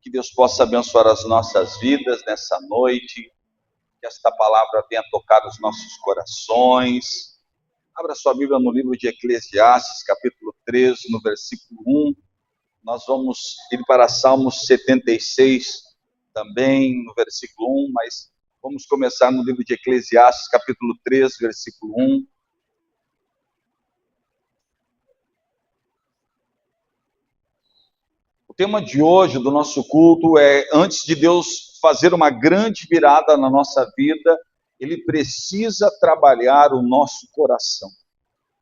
Que Deus possa abençoar as nossas vidas nessa noite, que esta palavra venha tocar os nossos corações. Abra sua Bíblia no livro de Eclesiastes, capítulo 3, no versículo 1. Nós vamos ir para Salmos 76 também, no versículo 1, mas vamos começar no livro de Eclesiastes, capítulo 3, versículo 1. O tema de hoje do nosso culto é: antes de Deus fazer uma grande virada na nossa vida, Ele precisa trabalhar o nosso coração.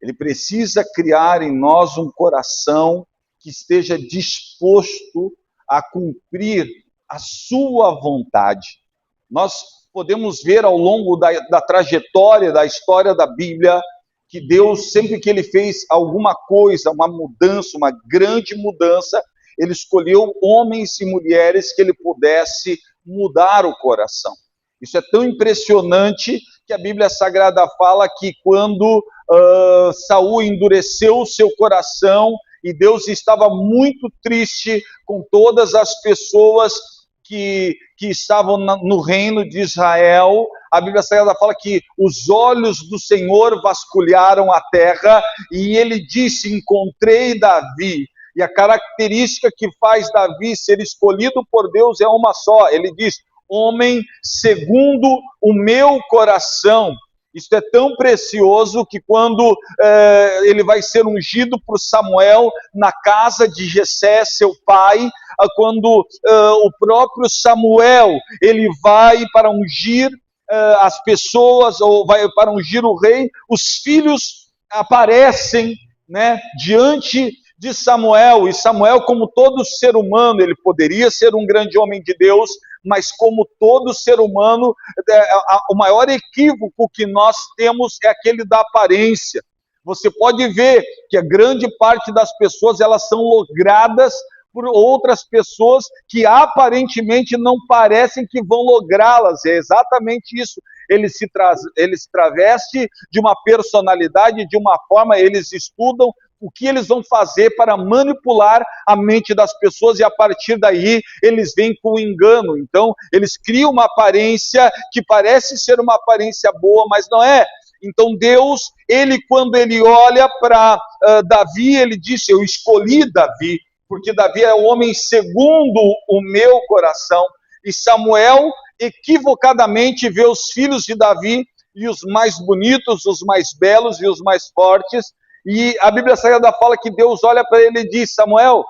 Ele precisa criar em nós um coração que esteja disposto a cumprir a sua vontade. Nós podemos ver ao longo da trajetória, da história da Bíblia, que Deus, sempre que Ele fez alguma coisa, uma mudança, uma grande mudança, Ele escolheu homens e mulheres que Ele pudesse mudar o coração. Isso é tão impressionante que a Bíblia Sagrada fala que quando Saul endureceu o seu coração e Deus estava muito triste com todas as pessoas que estavam no reino de Israel, a Bíblia Sagrada fala que os olhos do Senhor vasculharam a terra e Ele disse: encontrei Davi. E a característica que faz Davi ser escolhido por Deus é uma só. Ele diz: homem segundo o meu coração. Isso é tão precioso que quando ele vai ser ungido por Samuel na casa de Jessé, seu pai, quando o próprio Samuel ele vai para ungir as pessoas, ou vai para ungir o rei, os filhos aparecem, né, diante de Samuel, e Samuel, como todo ser humano, ele poderia ser um grande homem de Deus, mas como todo ser humano, o maior equívoco que nós temos é aquele da aparência. Você pode ver que a grande parte das pessoas, elas são logradas por outras pessoas que aparentemente não parecem que vão lográ-las. É exatamente isso. Ele se traveste de uma personalidade, de uma forma, eles estudam o que eles vão fazer para manipular a mente das pessoas, e a partir daí eles vêm com o engano. Então eles criam uma aparência que parece ser uma aparência boa, mas não é. Então Deus, quando ele olha para Davi, ele disse: eu escolhi Davi, porque Davi é o homem segundo o meu coração. E Samuel equivocadamente vê os filhos de Davi, e os mais bonitos, os mais belos e os mais fortes, e a Bíblia Sagrada fala que Deus olha para ele e diz: Samuel,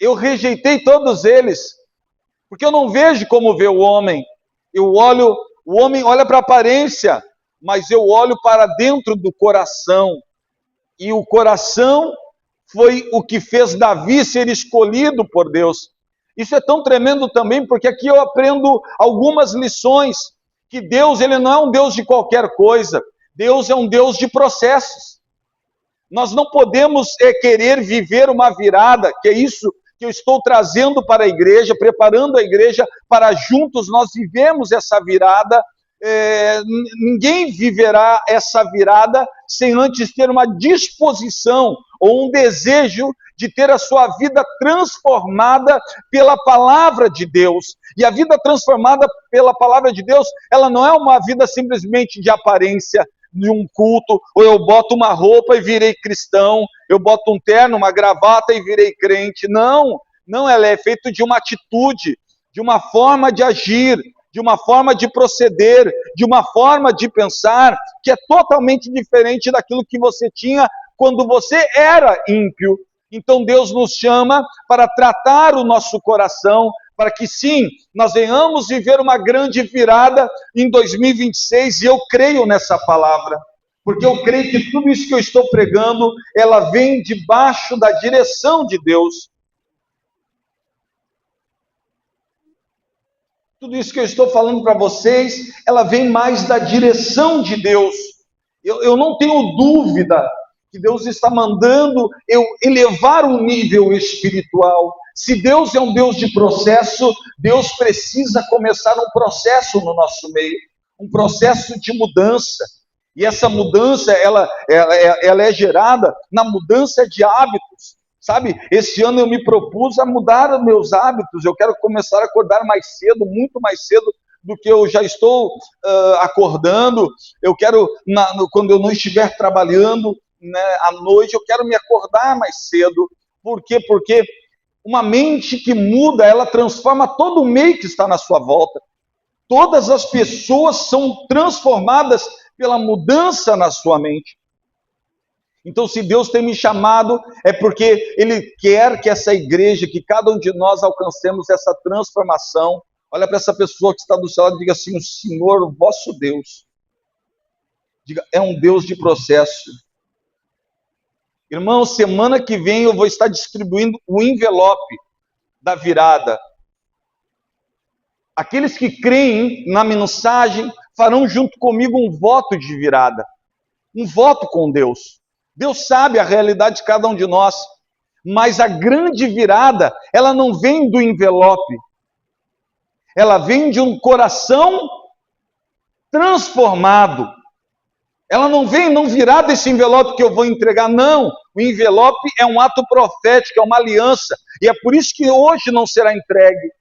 eu rejeitei todos eles, porque eu não vejo como vê o homem. O homem olha para a aparência, mas eu olho para dentro do coração. E o coração foi o que fez Davi ser escolhido por Deus. Isso é tão tremendo também, porque aqui eu aprendo algumas lições, que Deus, ele não é um Deus de qualquer coisa. Deus é um Deus de processos. Nós não podemos querer viver uma virada, que é isso que eu estou trazendo para a igreja, preparando a igreja para juntos nós vivemos essa virada. Ninguém viverá essa virada sem antes ter uma disposição ou um desejo de ter a sua vida transformada pela palavra de Deus. E a vida transformada pela palavra de Deus, ela não é uma vida simplesmente de aparência, de um culto, ou eu boto uma roupa e virei cristão, eu boto um terno, uma gravata e virei crente. Não, ela é feita de uma atitude, de uma forma de agir, de uma forma de proceder, de uma forma de pensar, que é totalmente diferente daquilo que você tinha quando você era ímpio. Então Deus nos chama para tratar o nosso coração, para que sim, nós venhamos viver uma grande virada em 2026, e eu creio nessa palavra, porque eu creio que tudo isso que eu estou pregando, ela vem debaixo da direção de Deus. Tudo isso que eu estou falando para vocês, ela vem mais da direção de Deus. Eu não tenho dúvida que Deus está mandando eu elevar o nível espiritual. Se Deus é um Deus de processo, Deus precisa começar um processo no nosso meio, um processo de mudança. E essa mudança, ela é gerada na mudança de hábitos. Sabe, esse ano eu me propus a mudar os meus hábitos, eu quero começar a acordar mais cedo, muito mais cedo do que eu já estou acordando. Eu quero, quando eu não estiver trabalhando, né, à noite, eu quero me acordar mais cedo. Por quê? Porque uma mente que muda, ela transforma todo o meio que está na sua volta. Todas as pessoas são transformadas pela mudança na sua mente. Então, se Deus tem me chamado, é porque Ele quer que essa igreja, que cada um de nós alcancemos essa transformação. Olha para essa pessoa que está do seu lado e diga assim: o Senhor, o vosso Deus, diga, é um Deus de processo. Irmão, semana que vem eu vou estar distribuindo o envelope da virada. Aqueles que creem na mensagem farão junto comigo um voto de virada. Um voto com Deus. Deus sabe a realidade de cada um de nós. Mas a grande virada, ela não vem do envelope. Ela vem de um coração transformado. Ela não virá desse envelope que eu vou entregar, não. O envelope é um ato profético, é uma aliança. E é por isso que hoje não será entregue.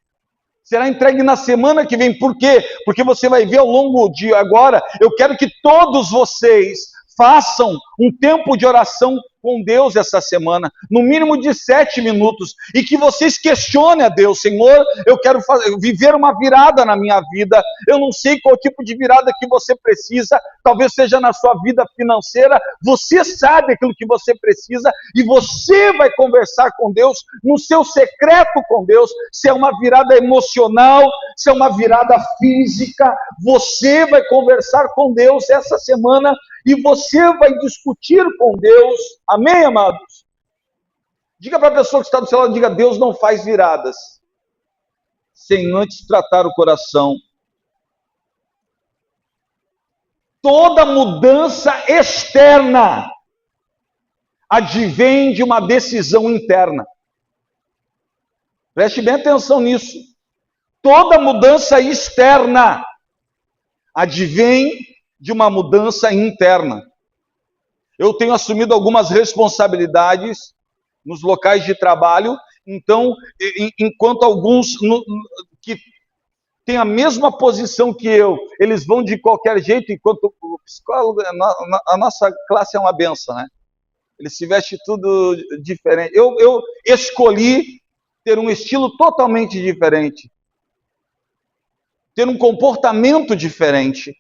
Será entregue na semana que vem. Por quê? Porque você vai ver ao longo do dia. Agora, eu quero que todos vocês façam um tempo de oração com Deus essa semana, no mínimo de 7 minutos, e que vocês questionem a Deus: Senhor, eu quero viver uma virada na minha vida, eu não sei qual tipo de virada que você precisa, talvez seja na sua vida financeira, você sabe aquilo que você precisa, e você vai conversar com Deus, no seu secreto com Deus, se é uma virada emocional, se é uma virada física, você vai conversar com Deus essa semana, e você vai discutir com Deus. Amém, amados? Diga para a pessoa que está do seu lado, diga: Deus não faz viradas sem antes tratar o coração. Toda mudança externa advém de uma decisão interna. Preste bem atenção nisso. Toda mudança externa advém de uma mudança interna. Eu tenho assumido algumas responsabilidades nos locais de trabalho, então, enquanto alguns que têm a mesma posição que eu, eles vão de qualquer jeito, enquanto o psicólogo, a nossa classe é uma benção, né? Ele se veste tudo diferente. Eu escolhi ter um estilo totalmente diferente, ter um comportamento diferente,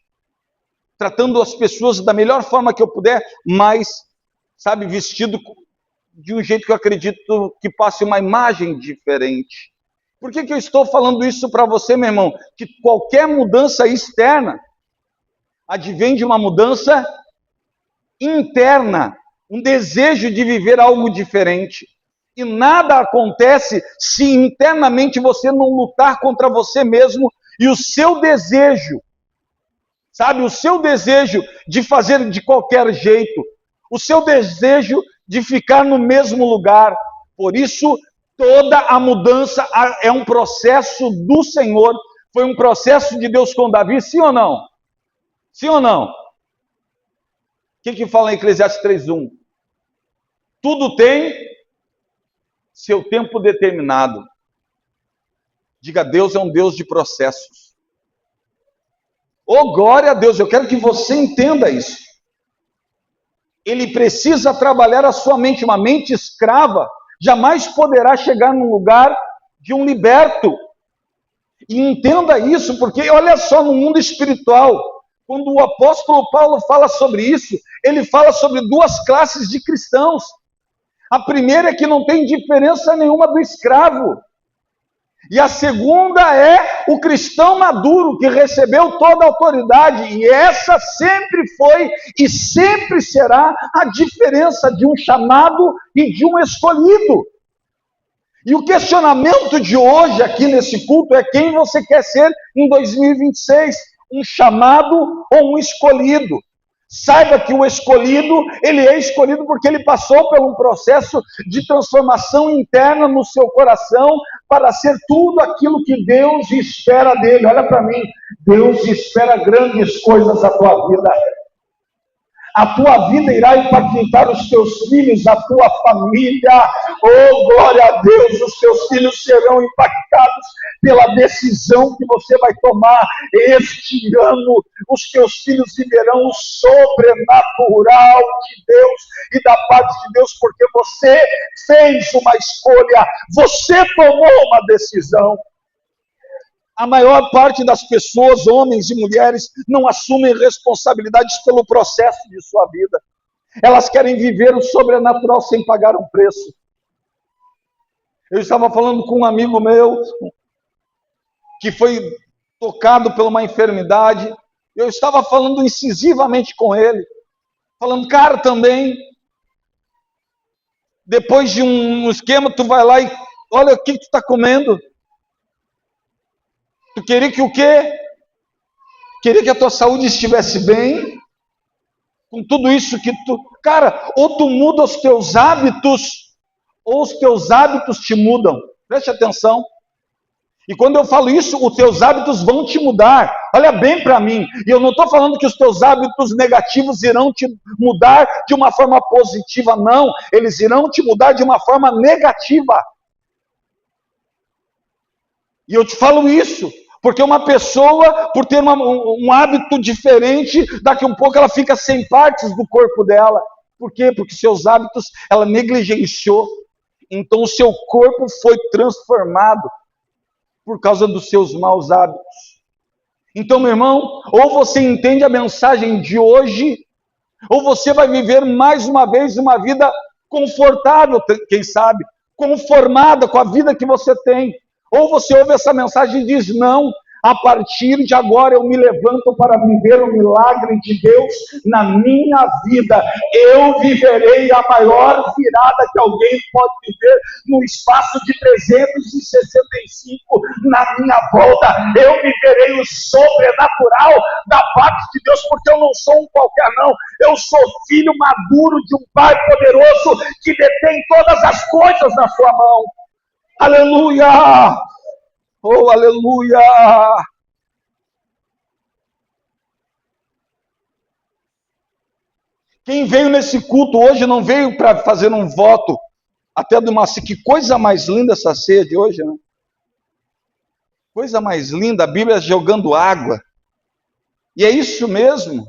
tratando as pessoas da melhor forma que eu puder, mas, sabe, vestido de um jeito que eu acredito que passe uma imagem diferente. Por que eu estou falando isso para você, meu irmão? Que qualquer mudança externa advém de uma mudança interna, um desejo de viver algo diferente. E nada acontece se internamente você não lutar contra você mesmo e o seu desejo, sabe, o seu desejo de fazer de qualquer jeito, o seu desejo de ficar no mesmo lugar. Por isso, toda a mudança é um processo do Senhor, foi um processo de Deus com Davi, sim ou não? Sim ou não? O que fala em Eclesiastes 3:1? Tudo tem seu tempo determinado. Diga: Deus é um Deus de processos. Oh, glória a Deus, eu quero que você entenda isso. Ele precisa trabalhar a sua mente. Uma mente escrava jamais poderá chegar num lugar de um liberto. E entenda isso, porque olha só, no mundo espiritual, quando o apóstolo Paulo fala sobre isso, ele fala sobre duas classes de cristãos. A primeira é que não tem diferença nenhuma do escravo. E a segunda é o cristão maduro, que recebeu toda a autoridade. E essa sempre foi e sempre será a diferença de um chamado e de um escolhido. E o questionamento de hoje aqui nesse culto é: quem você quer ser em 2026? Um chamado ou um escolhido? Saiba que o escolhido, ele é escolhido porque ele passou por um processo de transformação interna no seu coração para ser tudo aquilo que Deus espera dele. Olha para mim, Deus espera grandes coisas da tua vida. A tua vida irá impactar os teus filhos, a tua família. Oh, glória a Deus, os teus filhos serão impactados pela decisão que você vai tomar este ano. Os teus filhos viverão o sobrenatural de Deus e da parte de Deus, porque você fez uma escolha, você tomou uma decisão. A maior parte das pessoas, homens e mulheres, não assumem responsabilidades pelo processo de sua vida. Elas querem viver o sobrenatural sem pagar um preço. Eu estava falando com um amigo meu, que foi tocado por uma enfermidade. Eu estava falando incisivamente com ele. Falando, cara, também, depois de um esquema, tu vai lá e olha o que tu está comendo. Tu queria que o quê? Queria que a tua saúde estivesse bem, com tudo isso que tu... Cara, ou tu muda os teus hábitos, ou os teus hábitos te mudam. Preste atenção. E quando eu falo isso, os teus hábitos vão te mudar. Olha bem para mim. E eu não estou falando que os teus hábitos negativos irão te mudar de uma forma positiva, não. Eles irão te mudar de uma forma negativa. E eu te falo isso, porque uma pessoa, por ter um hábito diferente, daqui a um pouco ela fica sem partes do corpo dela. Por quê? Porque seus hábitos ela negligenciou. Então o seu corpo foi transformado por causa dos seus maus hábitos. Então, meu irmão, ou você entende a mensagem de hoje, ou você vai viver mais uma vez uma vida confortável, quem sabe, conformada com a vida que você tem. Ou você ouve essa mensagem e diz, não, a partir de agora eu me levanto para viver o milagre de Deus na minha vida. Eu viverei a maior virada que alguém pode viver no espaço de 365 na minha volta. Eu viverei o sobrenatural da parte de Deus, porque eu não sou um qualquer não. Eu sou filho maduro de um Pai poderoso que detém todas as coisas na sua mão. Aleluia! Oh, aleluia! Quem veio nesse culto hoje não veio para fazer um voto até do Maci. Que coisa mais linda essa ceia de hoje, né? Coisa mais linda, a Bíblia jogando água. E é isso mesmo.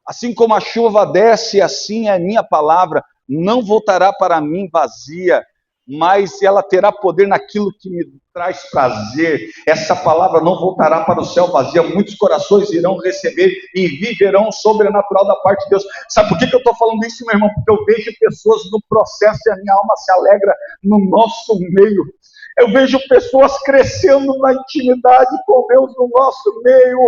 Assim como a chuva desce, assim é a minha palavra. Não voltará para mim vazia, mas ela terá poder naquilo que me traz prazer. Essa palavra não voltará para o céu vazia. Muitos corações irão receber e viverão o sobrenatural da parte de Deus. Sabe por que eu estou falando isso, meu irmão? Porque eu vejo pessoas no processo e a minha alma se alegra no nosso meio. Eu vejo pessoas crescendo na intimidade com Deus no nosso meio.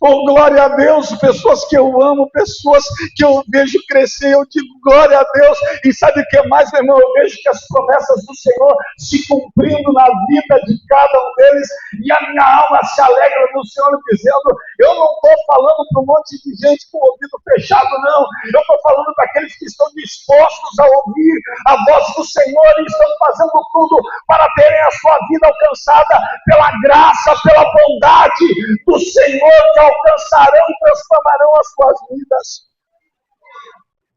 Oh, glória a Deus, pessoas que eu amo, pessoas que eu vejo crescer, eu digo glória a Deus. E sabe o que mais, meu irmão? Eu vejo que as promessas do Senhor se cumprindo na vida de cada um deles, e a minha alma se alegra no Senhor, dizendo, eu não estou falando para um monte de gente com o ouvido fechado, não. Eu estou falando para aqueles que estão dispostos a ouvir a voz do Senhor e estão fazendo tudo para terem a sua vida alcançada pela graça, pela bondade do Senhor, que alcançarão e transformarão as suas vidas.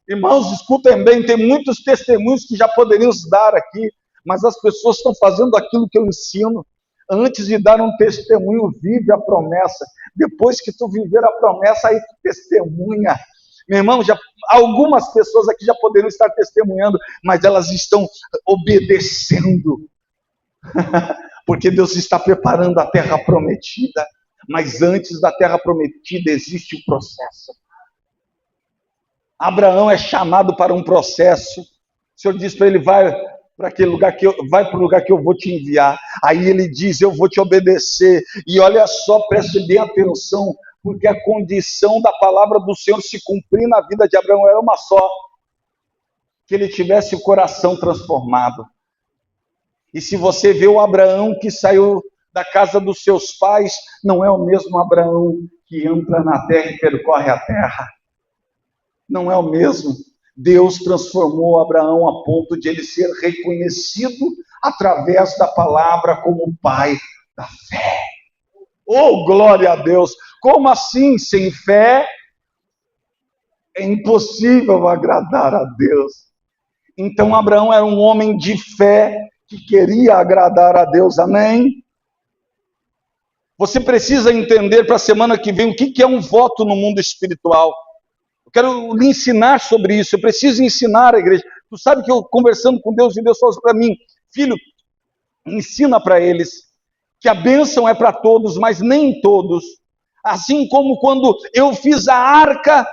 Irmãos, escutem bem, tem muitos testemunhos que já poderíamos dar aqui, mas as pessoas estão fazendo aquilo que eu ensino. Antes de dar um testemunho, vive a promessa. Depois que tu viver a promessa, aí tu testemunha. Meu irmão, algumas pessoas aqui já poderiam estar testemunhando, mas elas estão obedecendo. Porque Deus está preparando a terra prometida. Mas antes da terra prometida existe um processo. Abraão é chamado para um processo. O Senhor diz para ele, vai para aquele lugar vai para o lugar que eu vou te enviar. Aí ele diz, eu vou te obedecer. E olha só, preste bem atenção, porque a condição da palavra do Senhor se cumprir na vida de Abraão era uma só: que ele tivesse o coração transformado. E se você vê o Abraão que saiu da casa dos seus pais, não é o mesmo Abraão que entra na terra e percorre a terra. Não é o mesmo. Deus transformou Abraão a ponto de ele ser reconhecido através da palavra como pai da fé. Oh, glória a Deus! Como assim? Sem fé É impossível agradar a Deus. Então Abraão era um homem de fé que queria agradar a Deus, amém? Você precisa entender para a semana que vem o que é um voto no mundo espiritual. Eu quero lhe ensinar sobre isso, eu preciso ensinar a igreja. Tu sabe que eu conversando com Deus, e Deus falou para mim, filho, ensina para eles que a bênção é para todos, mas nem todos. Assim como quando eu fiz a arca,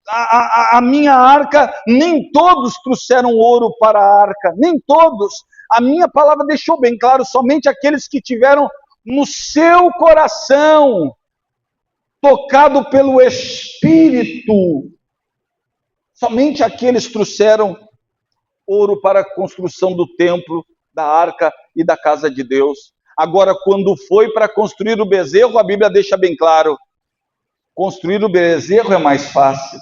a minha arca, nem todos trouxeram ouro para a arca, nem todos. A minha palavra deixou bem claro, somente aqueles que tiveram no seu coração, tocado pelo Espírito, somente aqueles trouxeram ouro para a construção do templo, da arca e da casa de Deus. Agora, quando foi para construir o bezerro, a Bíblia deixa bem claro, construir o bezerro é mais fácil,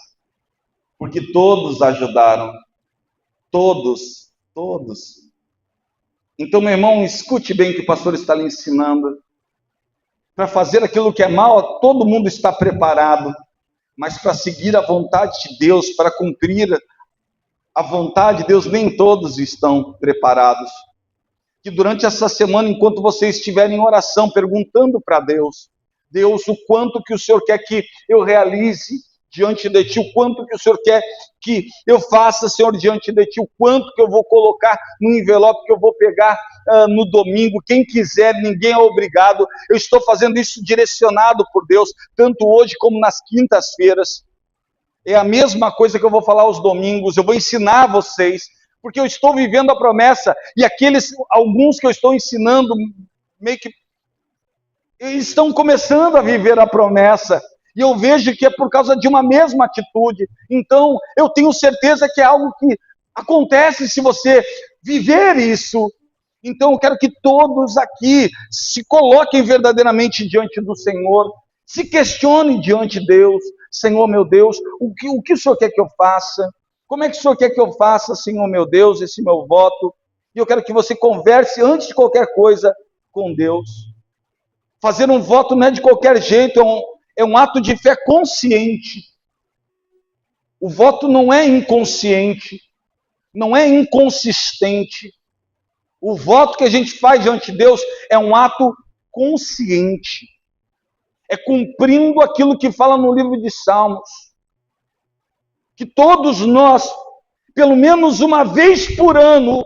porque todos ajudaram, todos. Então, meu irmão, escute bem o que o pastor está lhe ensinando. Para fazer aquilo que é mal, todo mundo está preparado, mas para seguir a vontade de Deus, para cumprir a vontade de Deus, nem todos estão preparados. Que durante essa semana, enquanto vocês estiverem em oração, perguntando para Deus, Deus, o quanto que o Senhor quer que eu realize diante de Ti, o quanto que o Senhor quer que eu faça, Senhor, diante de Ti, o quanto que eu vou colocar no envelope que eu vou pegar no domingo, quem quiser, ninguém é obrigado, eu estou fazendo isso direcionado por Deus, tanto hoje como nas quintas-feiras, é a mesma coisa que eu vou falar aos domingos, eu vou ensinar vocês, porque eu estou vivendo a promessa, e alguns que eu estou ensinando, meio que estão começando a viver a promessa, e eu vejo que é por causa de uma mesma atitude. Então, eu tenho certeza que é algo que acontece se você viver isso. Então, eu quero que todos aqui se coloquem verdadeiramente diante do Senhor, se questionem diante de Deus. Senhor, meu Deus, o que o Senhor quer que eu faça? Como é que o Senhor quer que eu faça, Senhor, meu Deus, esse meu voto? E eu quero que você converse antes de qualquer coisa com Deus. Fazer um voto não é de qualquer jeito, é um ato de fé consciente. O voto não é inconsciente, não é inconsistente. O voto que a gente faz diante de Deus é um ato consciente. É cumprindo aquilo que fala no livro de Salmos. Que todos nós, pelo menos uma vez por ano,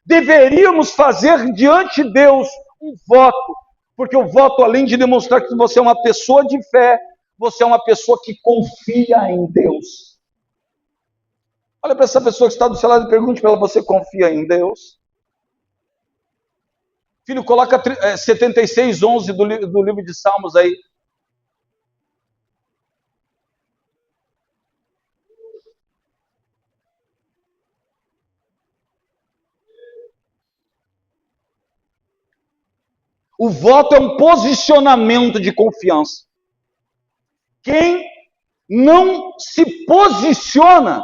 deveríamos fazer diante de Deus um voto. Porque o voto, além de demonstrar que você é uma pessoa de fé, você é uma pessoa que confia em Deus. Olha para essa pessoa que está do seu lado e pergunte para ela, você confia em Deus? Filho, coloca 76:11 do livro de Salmos aí. O voto é um posicionamento de confiança. Quem não se posiciona,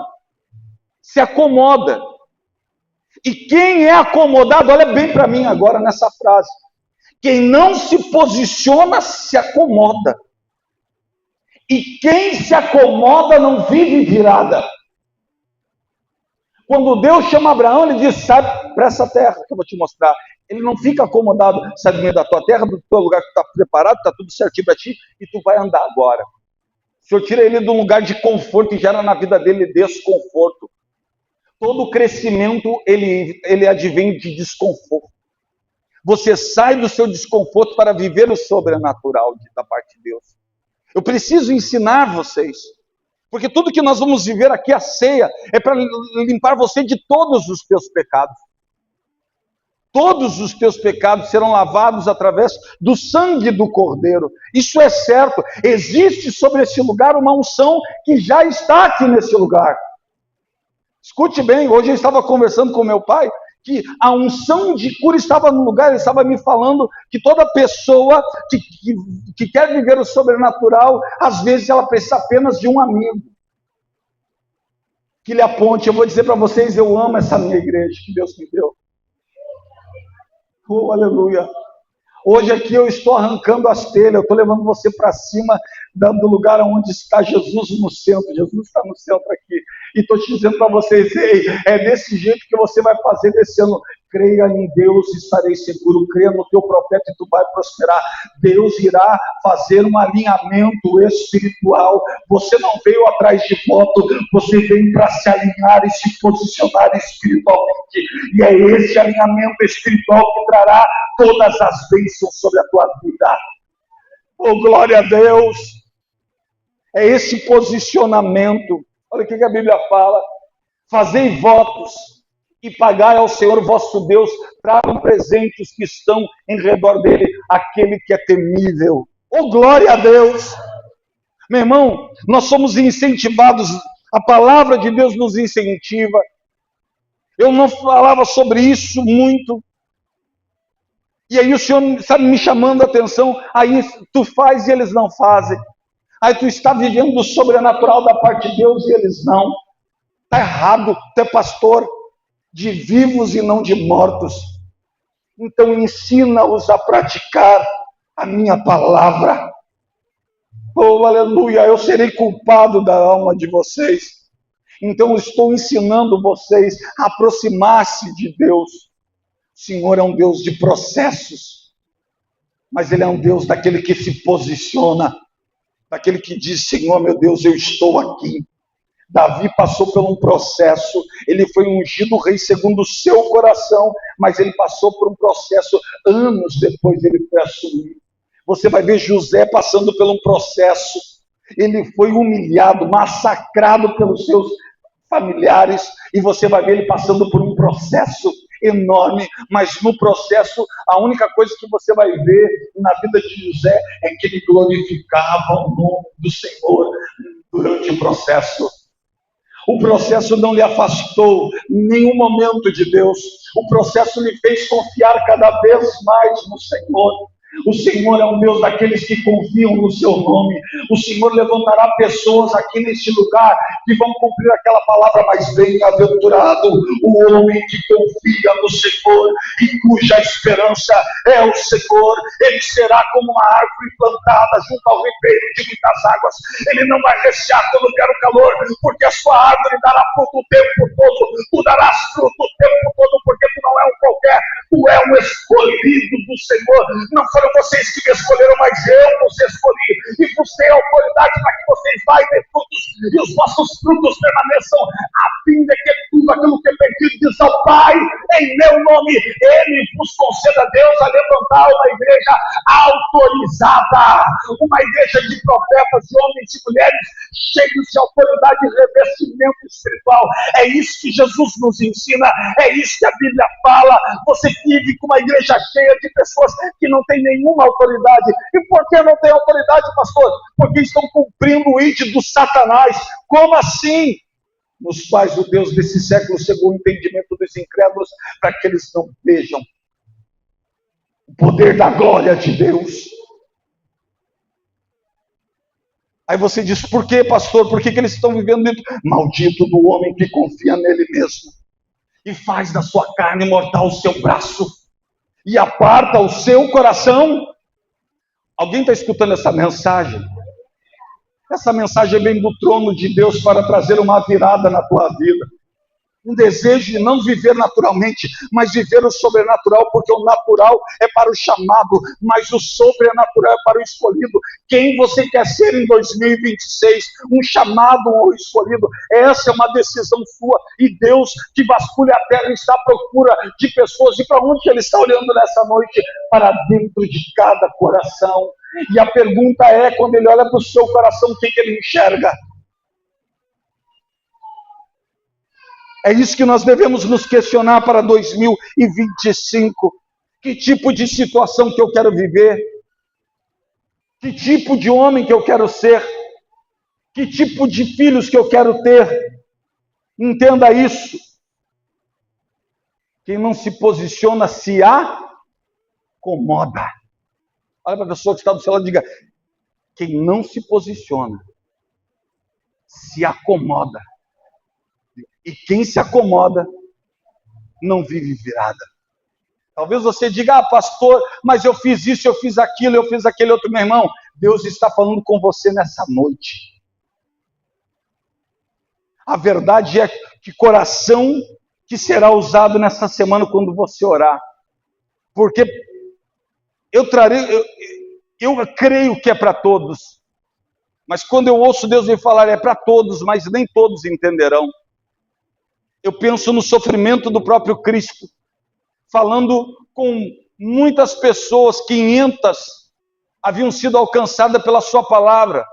se acomoda. E quem é acomodado, olha bem para mim agora nessa frase. Quem não se posiciona, se acomoda. E quem se acomoda não vive virada. Quando Deus chama Abraão, ele diz, sai para essa terra que eu vou te mostrar. Ele não fica acomodado, sai do meio da tua terra, do teu lugar que está preparado, está tudo certinho para ti, e tu vai andar agora. O Senhor tira ele de um lugar de conforto e gera na vida dele desconforto. Todo crescimento, ele advém de desconforto. Você sai do seu desconforto para viver o sobrenatural da parte de Deus. Eu preciso ensinar vocês. Porque tudo que nós vamos viver aqui, a ceia, é para limpar você de todos os teus pecados. Todos os teus pecados serão lavados através do sangue do Cordeiro. Isso é certo. Existe sobre esse lugar uma unção que já está aqui nesse lugar. Escute bem, hoje eu estava conversando com meu pai, que a unção de cura estava no lugar, ele estava me falando que toda pessoa que quer viver o sobrenatural, às vezes ela precisa apenas de um amigo que lhe aponte. Eu vou dizer para vocês, eu amo essa minha igreja que Deus me deu. Oh, aleluia. Hoje aqui eu estou arrancando as telhas, eu estou levando você para cima do lugar onde está Jesus no centro. Jesus está no centro aqui. E estou te dizendo para vocês, ei, é desse jeito que você vai fazer desse ano. Creia em Deus, estarei seguro. Creia no teu profeta e tu vai prosperar. Deus irá fazer um alinhamento espiritual. Você não veio atrás de voto, você veio para se alinhar e se posicionar espiritualmente. E é esse alinhamento espiritual que trará todas as bênçãos sobre a tua vida. Oh, glória a Deus! É esse posicionamento. Olha o que a Bíblia fala. Fazei votos e pagai ao Senhor vosso Deus, tragam presentes que estão em redor dele, aquele que é temível. Oh, glória a Deus! Meu irmão, nós somos incentivados, a palavra de Deus nos incentiva. Eu não falava sobre isso muito. E aí o Senhor, sabe, me chamando a atenção, aí tu faz e eles não fazem. Aí tu está vivendo o sobrenatural da parte de Deus e eles não. Está errado, tu é pastor de vivos e não de mortos. Então ensina-os a praticar a minha palavra. Oh, aleluia, eu serei culpado da alma de vocês. Então eu estou ensinando vocês a aproximar-se de Deus. O Senhor é um Deus de processos, mas Ele é um Deus daquele que se posiciona, daquele que diz, Senhor, meu Deus, eu estou aqui. Davi passou por um processo, ele foi ungido rei segundo o seu coração, mas ele passou por um processo, anos depois ele foi assumido. Você vai ver José passando por um processo, ele foi humilhado, massacrado pelos seus familiares, e você vai ver ele passando por um processo enorme, mas no processo, a única coisa que você vai ver na vida de José é que ele glorificava o nome do Senhor durante o processo. O processo não lhe afastou em nenhum momento de Deus. O processo lhe fez confiar cada vez mais no Senhor. O Senhor é um Deus daqueles que confiam no seu nome. O Senhor levantará pessoas aqui neste lugar que vão cumprir aquela palavra, mais bem-aventurado o homem que confia no Senhor e cuja esperança é o Senhor. Ele será como uma árvore plantada junto ao ribeiro de muitas águas. Ele não vai recear quando vier o calor, porque a sua árvore dará fruto o tempo todo. Tu darás fruto o tempo todo, porque tu não é um qualquer, tu é um escolhido do Senhor. Não foram vocês que me escolheram, mas eu vos escolhi e vos dei autoridade para que vocês vá e dê frutos e os vossos frutos permaneçam, a fim de que tudo aquilo que é pedido diz ao Pai em meu nome, Ele vos conceda, Deus, a levantar uma igreja autorizada, uma igreja de profetas, de homens e mulheres cheios de autoridade e revestimento espiritual. É isso que Jesus nos ensina, é isso que a Bíblia fala. Você vive com uma igreja cheia de pessoas que não tem nenhuma autoridade. E por que não tem autoridade, pastor? Porque estão cumprindo o ídolo do Satanás. Como assim? Nos quais o Deus desse século cegou o entendimento dos incrédulos, para que eles não vejam o poder da glória de Deus. Aí você diz, por que, pastor? Por que eles estão vivendo dentro? Maldito do homem que confia nele mesmo e faz da sua carne mortal o seu braço e aparta o seu coração. Alguém está escutando essa mensagem? Essa mensagem vem do trono de Deus para trazer uma virada na tua vida. Um desejo de não viver naturalmente, mas viver o sobrenatural, porque o natural é para o chamado, mas o sobrenatural é para o escolhido. Quem você quer ser em 2026? Um chamado ou escolhido? Essa é uma decisão sua, e Deus que vasculha a terra está à procura de pessoas. E para onde Ele está olhando nessa noite? Para dentro de cada coração. E a pergunta é, quando Ele olha para o seu coração, o que Ele enxerga? É isso que nós devemos nos questionar para 2025. Que tipo de situação que eu quero viver? Que tipo de homem que eu quero ser? Que tipo de filhos que eu quero ter? Entenda isso. Quem não se posiciona se acomoda. Olha para a pessoa que está do seu lado e diga, quem não se posiciona se acomoda. E quem se acomoda não vive virada. Talvez você diga, pastor, mas eu fiz isso, eu fiz aquilo, eu fiz aquele outro. Meu irmão, Deus está falando com você nessa noite. A verdade é que coração que será usado nessa semana quando você orar. Porque eu creio que é para todos. Mas quando eu ouço Deus me falar, é para todos, mas nem todos entenderão. Eu penso no sofrimento do próprio Cristo, falando com muitas pessoas, 500, haviam sido alcançadas pela sua palavra.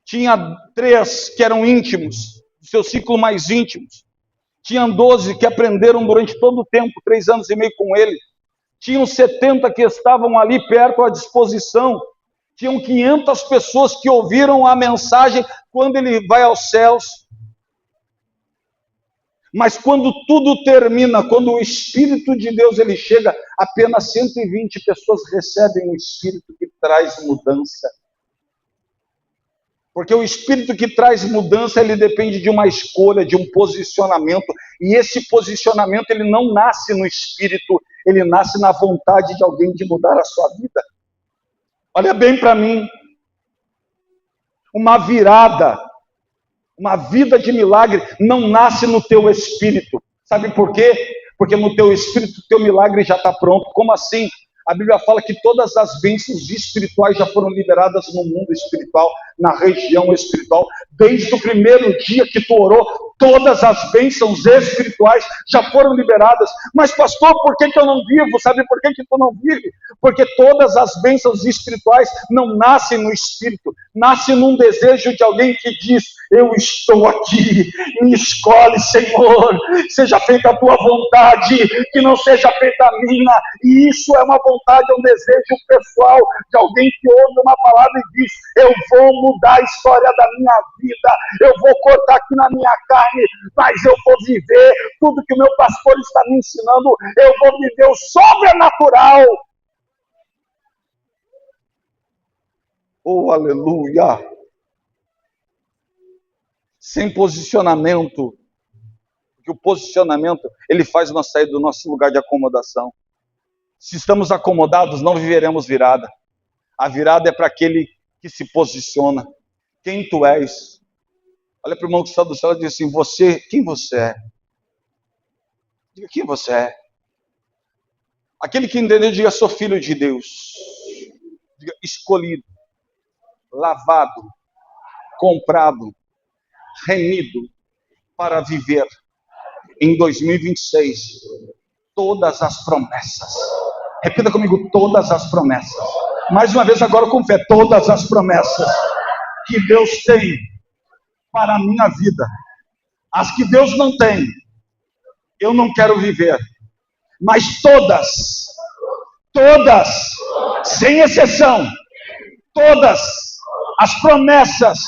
Tinha 3 que eram íntimos, do seu ciclo mais íntimos. Tinham 12 que aprenderam durante todo o tempo, 3 anos e meio com ele. Tinham 70 que estavam ali perto à disposição. Tinham 500 pessoas que ouviram a mensagem quando ele vai aos céus. Mas quando tudo termina, quando o Espírito de Deus ele chega, apenas 120 pessoas recebem o Espírito que traz mudança. Porque o Espírito que traz mudança, ele depende de uma escolha, de um posicionamento. E esse posicionamento, ele não nasce no Espírito, ele nasce na vontade de alguém de mudar a sua vida. Olha bem para mim. Uma virada, uma vida de milagre não nasce no teu espírito. Sabe por quê? Porque no teu espírito o teu milagre já está pronto. Como assim? A Bíblia fala que todas as bênçãos espirituais já foram liberadas no mundo espiritual, na região espiritual. Desde o primeiro dia que tu orou, todas as bênçãos espirituais já foram liberadas. Mas pastor, por que eu não vivo? Sabe por que tu não vive? Porque todas as bênçãos espirituais não nascem no espírito, nascem num desejo de alguém que diz, eu estou aqui, me escolhe, Senhor, seja feita a tua vontade, que não seja feita a minha. E isso é uma vontade, é um desejo pessoal de alguém que ouve uma palavra e diz, eu vou mudar a história da minha vida, eu vou cortar aqui na minha carne, mas eu vou viver tudo que o meu pastor está me ensinando, eu vou viver o sobrenatural. Oh, aleluia! Sem posicionamento, porque o posicionamento, ele faz nós sair do nosso lugar de acomodação. Se estamos acomodados, não viveremos virada. A virada é para aquele que se posiciona. Quem tu és? Olha para o irmão que está do céu e diz assim, quem você é? Diga, quem você é? Aquele que entendeu, diga, sou filho de Deus. Diga, escolhido, lavado, comprado, remido para viver em 2026 todas as promessas. Repita comigo, todas as promessas. Mais uma vez agora com fé, todas as promessas que Deus tem para a minha vida. As que Deus não tem, eu não quero viver. Mas todas, sem exceção, todas as promessas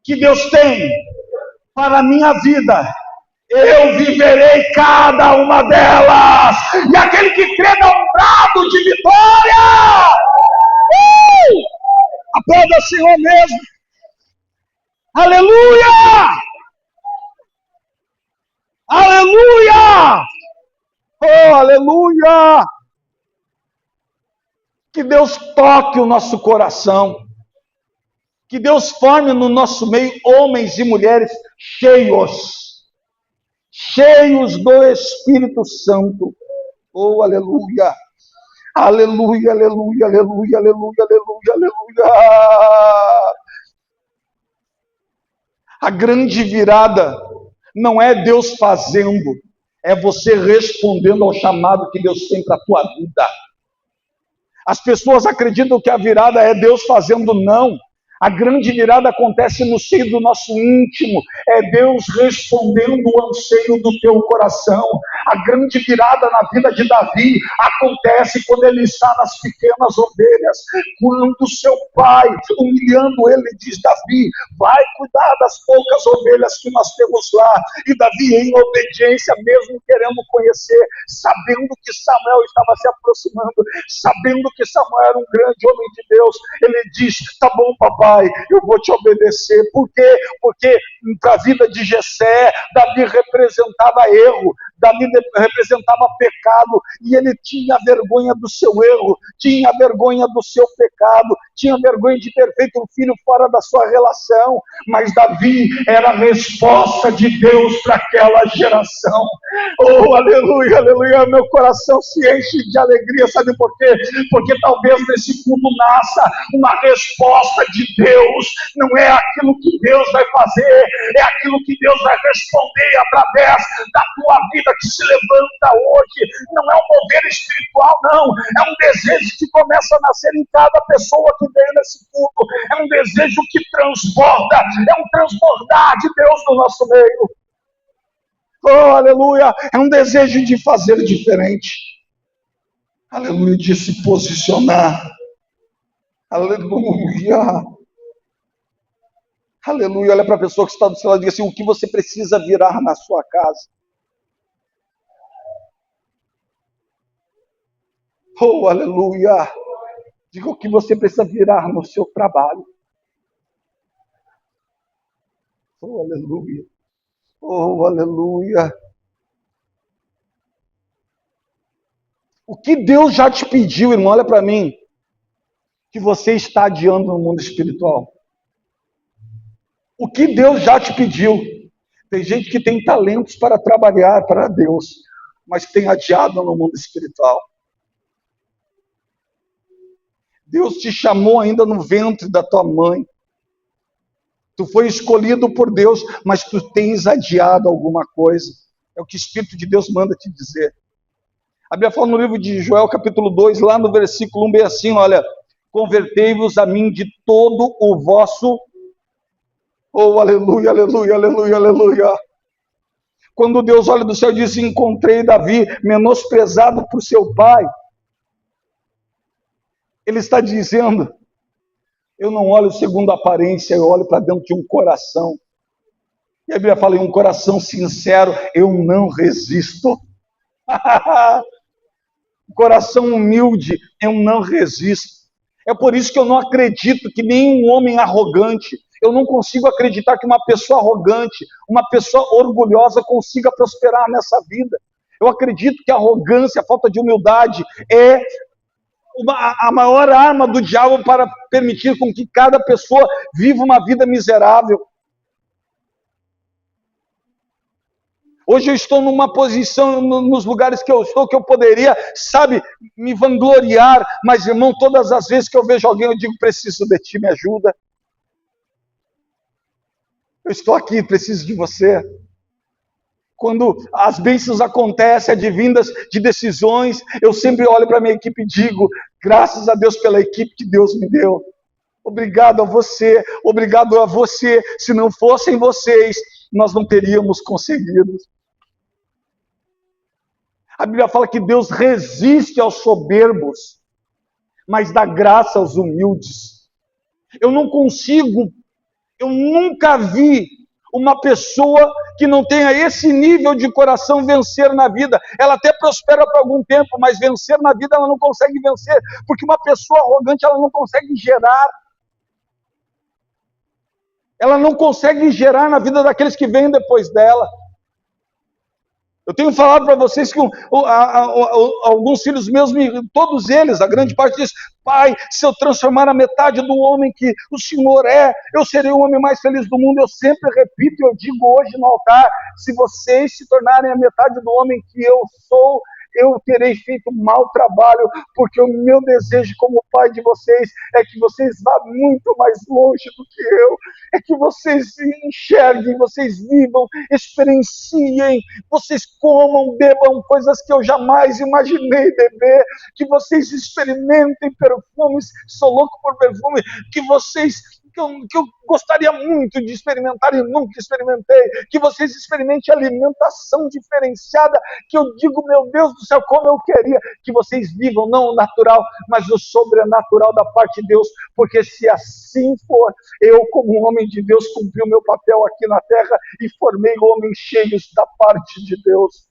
que Deus tem para a minha vida, eu viverei cada uma delas. E aquele que crê dá um brado de vitória. Aplauda o Senhor mesmo. Aleluia! Aleluia! Oh, aleluia! Que Deus toque o nosso coração. Que Deus forme no nosso meio homens e mulheres cheios do Espírito Santo. Oh, aleluia! Aleluia, aleluia, aleluia, aleluia, aleluia, aleluia! A grande virada não é Deus fazendo, é você respondendo ao chamado que Deus tem para a tua vida. As pessoas acreditam que a virada é Deus fazendo, não. A grande virada acontece no seio do nosso íntimo. É Deus respondendo o anseio do teu coração. A grande virada na vida de Davi acontece quando ele está nas pequenas ovelhas. Quando seu pai, humilhando ele, diz, Davi, vai cuidar das poucas ovelhas que nós temos lá. E Davi, em obediência, mesmo querendo conhecer, sabendo que Samuel estava se aproximando, sabendo que Samuel era um grande homem de Deus, ele diz, tá bom, papai, eu vou te obedecer. Por quê? Porque para a vida de Jessé, Davi representava erro, Davi representava pecado, e ele tinha vergonha do seu erro, tinha vergonha do seu pecado, tinha vergonha de ter feito um filho fora da sua relação, mas Davi era a resposta de Deus para aquela geração. Oh, aleluia, aleluia, meu coração se enche de alegria, sabe por quê? Porque talvez nesse culto nasça uma resposta de Deus. Não é aquilo que Deus vai fazer, é aquilo que Deus vai responder através da tua vida que se levanta hoje. Não é um mover espiritual, não, é um desejo que começa a nascer em cada pessoa que vem nesse culto, é um desejo que transborda, é um transbordar de Deus no nosso meio. Oh, aleluia, é um desejo de fazer diferente, aleluia, de se posicionar, aleluia, aleluia. Olha para a pessoa que está do seu lado e diga assim: o que você precisa virar na sua casa? Oh, aleluia. Diga o que você precisa virar no seu trabalho. Oh, aleluia. Oh, aleluia. O que Deus já te pediu, irmão, olha para mim, que você está adiando no mundo espiritual. O que Deus já te pediu. Tem gente que tem talentos para trabalhar para Deus, mas tem adiado no mundo espiritual. Deus te chamou ainda no ventre da tua mãe. Tu foi escolhido por Deus, mas tu tens adiado alguma coisa. É o que o Espírito de Deus manda te dizer. A Bíblia fala no livro de Joel, capítulo 2, lá no versículo 1, bem assim, olha: convertei-vos a mim de todo o vosso... Oh, aleluia, aleluia, aleluia, aleluia. Quando Deus olha do céu e diz: encontrei Davi menosprezado por seu pai, ele está dizendo: eu não olho segundo a aparência, eu olho para dentro de um coração. E a Bíblia fala: em um coração sincero, eu não resisto. Um coração humilde, eu não resisto. É por isso que eu não acredito que nenhum homem arrogante, eu não consigo acreditar que uma pessoa arrogante, uma pessoa orgulhosa consiga prosperar nessa vida. Eu acredito que a arrogância, a falta de humildade é a maior arma do diabo para permitir com que cada pessoa viva uma vida miserável. Hoje eu estou numa posição, nos lugares que eu estou, que eu poderia, sabe, me vangloriar, mas, irmão, todas as vezes que eu vejo alguém, eu digo: preciso de ti, me ajuda. Eu estou aqui, preciso de você. Quando as bênçãos acontecem, advindas de decisões, eu sempre olho para a minha equipe e digo: graças a Deus pela equipe que Deus me deu. Obrigado a você, obrigado a você. Se não fossem vocês, nós não teríamos conseguido. A Bíblia fala que Deus resiste aos soberbos, mas dá graça aos humildes. Eu não consigo, eu nunca vi uma pessoa que não tenha esse nível de coração vencer na vida. Ela até prospera por algum tempo, mas vencer na vida ela não consegue vencer, porque uma pessoa arrogante ela não consegue gerar. Ela não consegue gerar na vida daqueles que vêm depois dela. Eu tenho falado para vocês que alguns filhos meus, todos eles, a grande parte diz: pai, se eu transformar a metade do homem que o Senhor é, eu serei o homem mais feliz do mundo. Eu sempre repito, eu digo hoje no altar: se vocês se tornarem a metade do homem que eu sou, eu terei feito um mau trabalho, porque o meu desejo como pai de vocês é que vocês vá muito mais longe do que eu, é que vocês enxerguem, vocês vivam, experienciem, vocês comam, bebam coisas que eu jamais imaginei beber, que vocês experimentem perfumes, sou louco por perfume, que vocês... Que eu gostaria muito de experimentar e nunca experimentei, que vocês experimentem alimentação diferenciada, que eu digo: meu Deus do céu, como eu queria que vocês vivam, não o natural, mas o sobrenatural da parte de Deus, porque se assim for, eu como um homem de Deus cumpri o meu papel aqui na terra e formei homens cheios da parte de Deus.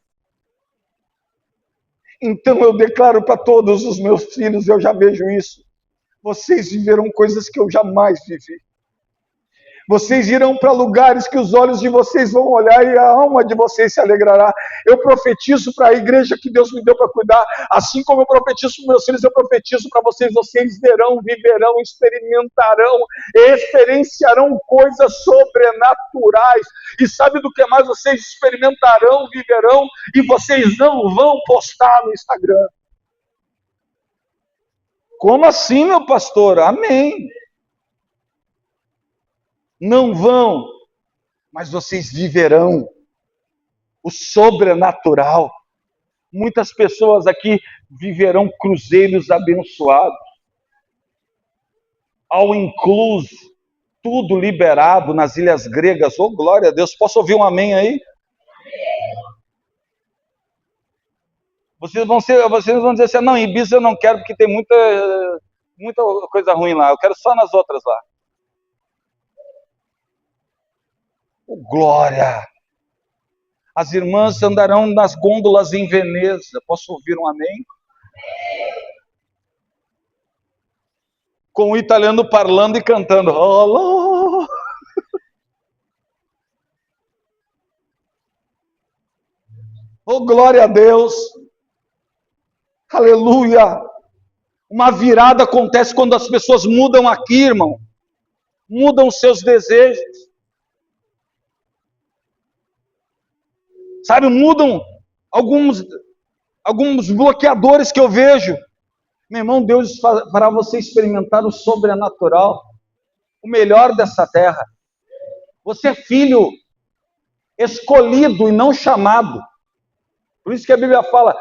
Então eu declaro para todos os meus filhos, eu já vejo isso: vocês viveram coisas que eu jamais vivi. Vocês irão para lugares que os olhos de vocês vão olhar e a alma de vocês se alegrará. Eu profetizo para a igreja que Deus me deu para cuidar, assim como eu profetizo para meus filhos, eu profetizo para vocês. Vocês verão, viverão, experimentarão, experienciarão coisas sobrenaturais. E sabe do que mais vocês experimentarão, viverão, e vocês não vão postar no Instagram? Como assim, meu pastor? Amém. Não vão, mas vocês viverão o sobrenatural. Muitas pessoas aqui viverão cruzeiros abençoados, all inclusive, tudo liberado nas ilhas gregas. Oh, glória a Deus. Posso ouvir um amém aí? Vocês vão dizer assim, não, em Ibiza eu não quero porque tem muita coisa ruim lá. Eu quero só nas outras lá. Oh, glória! As irmãs andarão nas gôndolas em Veneza. Posso ouvir um amém? Com o italiano falando e cantando. Oh, oh, glória a Deus. Aleluia. Uma virada acontece quando as pessoas mudam aqui, irmão. Mudam seus desejos. Sabe, mudam alguns bloqueadores que eu vejo. Meu irmão, Deus fará você experimentar o sobrenatural, o melhor dessa terra. Você é filho escolhido e não chamado. Por isso que a Bíblia fala,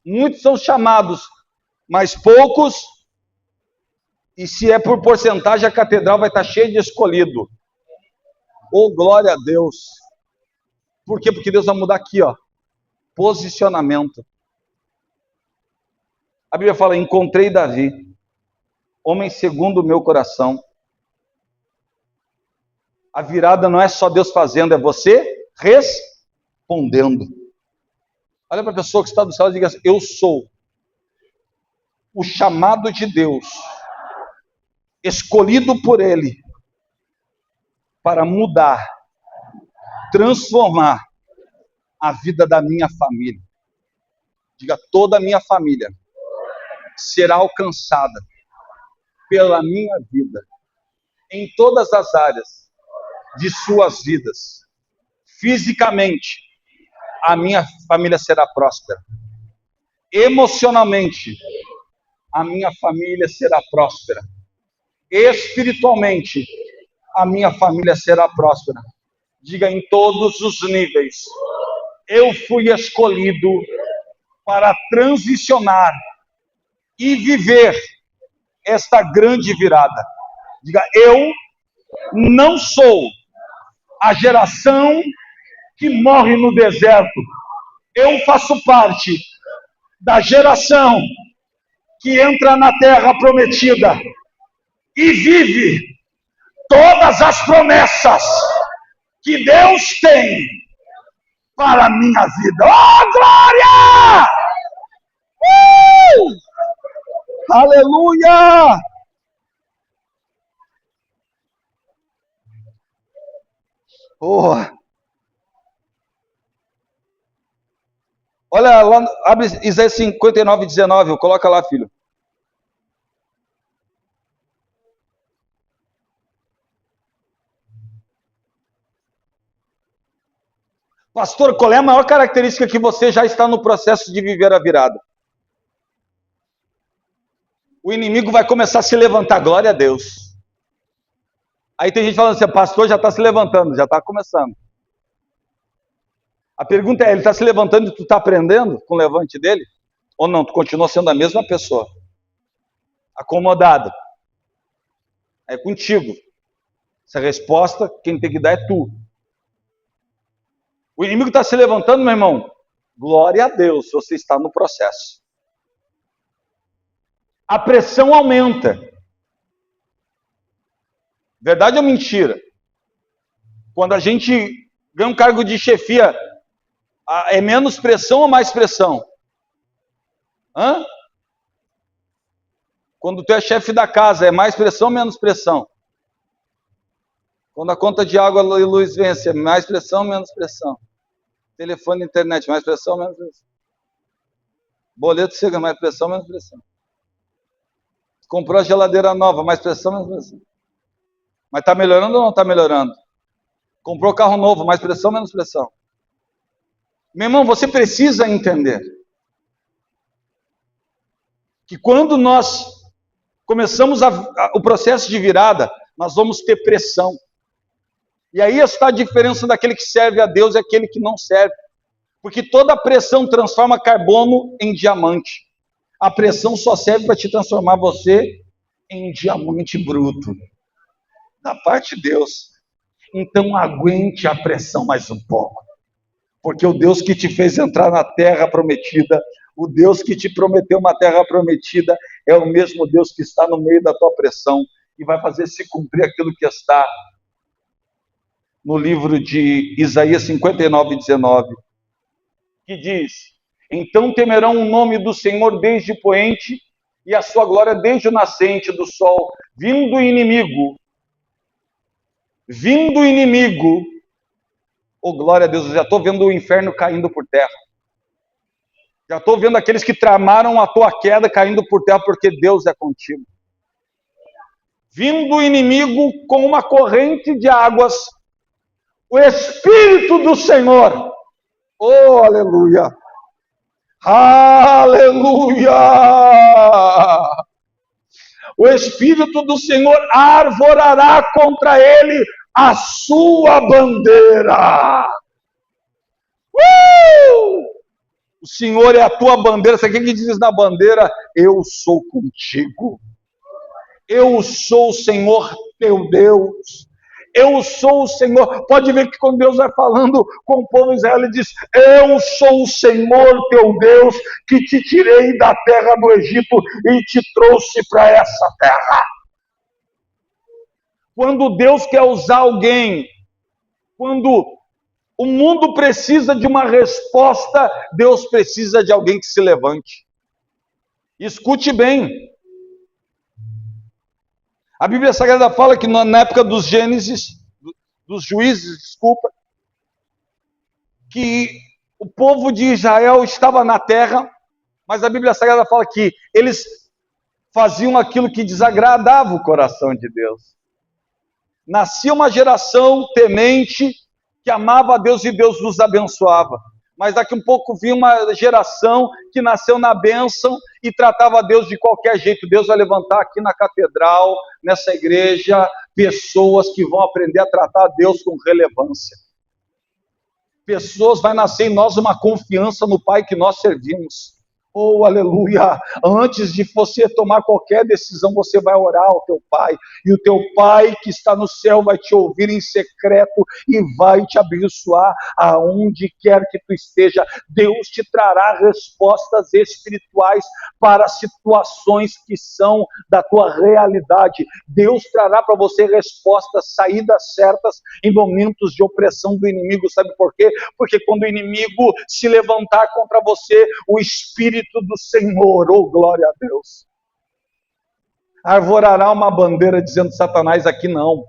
muitos são chamados, mas poucos, e se é por porcentagem, a catedral vai estar cheia de escolhido. Oh, glória a Deus. Por quê? Porque Deus vai mudar aqui, ó, posicionamento. A Bíblia fala, encontrei Davi, homem segundo o meu coração. A virada não é só Deus fazendo, é você respondendo. Olha para a pessoa que está do céu e diga assim, eu sou o chamado de Deus, escolhido por Ele, para mudar, transformar a vida da minha família. Diga, toda a minha família será alcançada pela minha vida, em todas as áreas de suas vidas. Fisicamente, a minha família será próspera. Emocionalmente, a minha família será próspera. Espiritualmente, a minha família será próspera. Diga, em todos os níveis, eu fui escolhido para transicionar e viver esta grande virada. Diga, eu não sou a geração que morre no deserto. Eu faço parte da geração que entra na terra prometida e vive todas as promessas que Deus tem para a minha vida. Oh, glória! Aleluia! Oh. Olha lá, abre Isaías 59, 19, coloca lá, filho. Pastor, qual é a maior característica que você já está no processo de viver a virada? O inimigo vai começar a se levantar, glória a Deus. Aí tem gente falando assim, pastor já está se levantando, já está começando. A pergunta é, ele está se levantando e tu está aprendendo com o levante dele? Ou não, tu continua sendo a mesma pessoa? Acomodado. É contigo. Essa resposta, quem tem que dar é tu. O inimigo está se levantando, meu irmão. Glória a Deus, você está no processo. A pressão aumenta. Verdade ou mentira? Quando a gente ganha um cargo de chefia, é menos pressão ou mais pressão? Hã? Quando tu é chefe da casa, é mais pressão ou menos pressão? Quando a conta de água e luz vence, é mais pressão, menos pressão. Telefone, internet, mais pressão, menos pressão. Boleto chega, mais pressão, menos pressão. Comprou a geladeira nova, mais pressão, menos pressão. Mas está melhorando ou não está melhorando? Comprou carro novo, mais pressão, menos pressão. Meu irmão, você precisa entender que quando nós começamos o processo de virada, nós vamos ter pressão. E aí está a diferença daquele que serve a Deus e aquele que não serve. Porque toda pressão transforma carbono em diamante. A pressão só serve para te transformar você em diamante bruto. Da parte de Deus. Então aguente a pressão mais um pouco. Porque o Deus que te fez entrar na terra prometida, o Deus que te prometeu uma terra prometida, é o mesmo Deus que está no meio da tua pressão e vai fazer se cumprir aquilo que está no livro de Isaías 59:19, que diz: então temerão o nome do Senhor desde o poente e a sua glória desde o nascente do sol. Vindo o inimigo, oh glória a Deus, eu já estou vendo o inferno caindo por terra. Já estou vendo aqueles que tramaram a tua queda caindo por terra, porque Deus é contigo. Vindo o inimigo com uma corrente de águas, o Espírito do Senhor, oh aleluia, aleluia, o Espírito do Senhor arvorará contra ele a sua bandeira. O Senhor é a tua bandeira. Sabe o que diz na bandeira? Eu sou contigo. Eu sou o Senhor teu Deus. Eu sou o Senhor. Pode ver que quando Deus vai falando com o povo de Israel, ele diz: eu sou o Senhor teu Deus, que te tirei da terra do Egito e te trouxe para essa terra. Quando Deus quer usar alguém, quando o mundo precisa de uma resposta, Deus precisa de alguém que se levante. Escute bem. A Bíblia Sagrada fala que na época dos juízes, que o povo de Israel estava na terra, mas a Bíblia Sagrada fala que eles faziam aquilo que desagradava o coração de Deus. Nascia uma geração temente que amava a Deus e Deus os abençoava. Mas daqui um pouco vinha uma geração que nasceu na bênção e tratava a Deus de qualquer jeito. Deus vai levantar aqui na catedral, nessa igreja, pessoas que vão aprender a tratar a Deus com relevância. Pessoas, vai nascer em nós uma confiança no Pai que nós servimos. Oh, aleluia! Antes de você tomar qualquer decisão, você vai orar ao teu Pai, e o teu Pai que está no céu vai te ouvir em secreto e vai te abençoar aonde quer que tu esteja. Deus te trará respostas espirituais para situações que são da tua realidade. Deus trará para você respostas, saídas certas em momentos de opressão do inimigo. Sabe por quê? Porque quando o inimigo se levantar contra você, o Espírito do Senhor, oh glória a Deus, arvorará uma bandeira dizendo: Satanás, aqui não.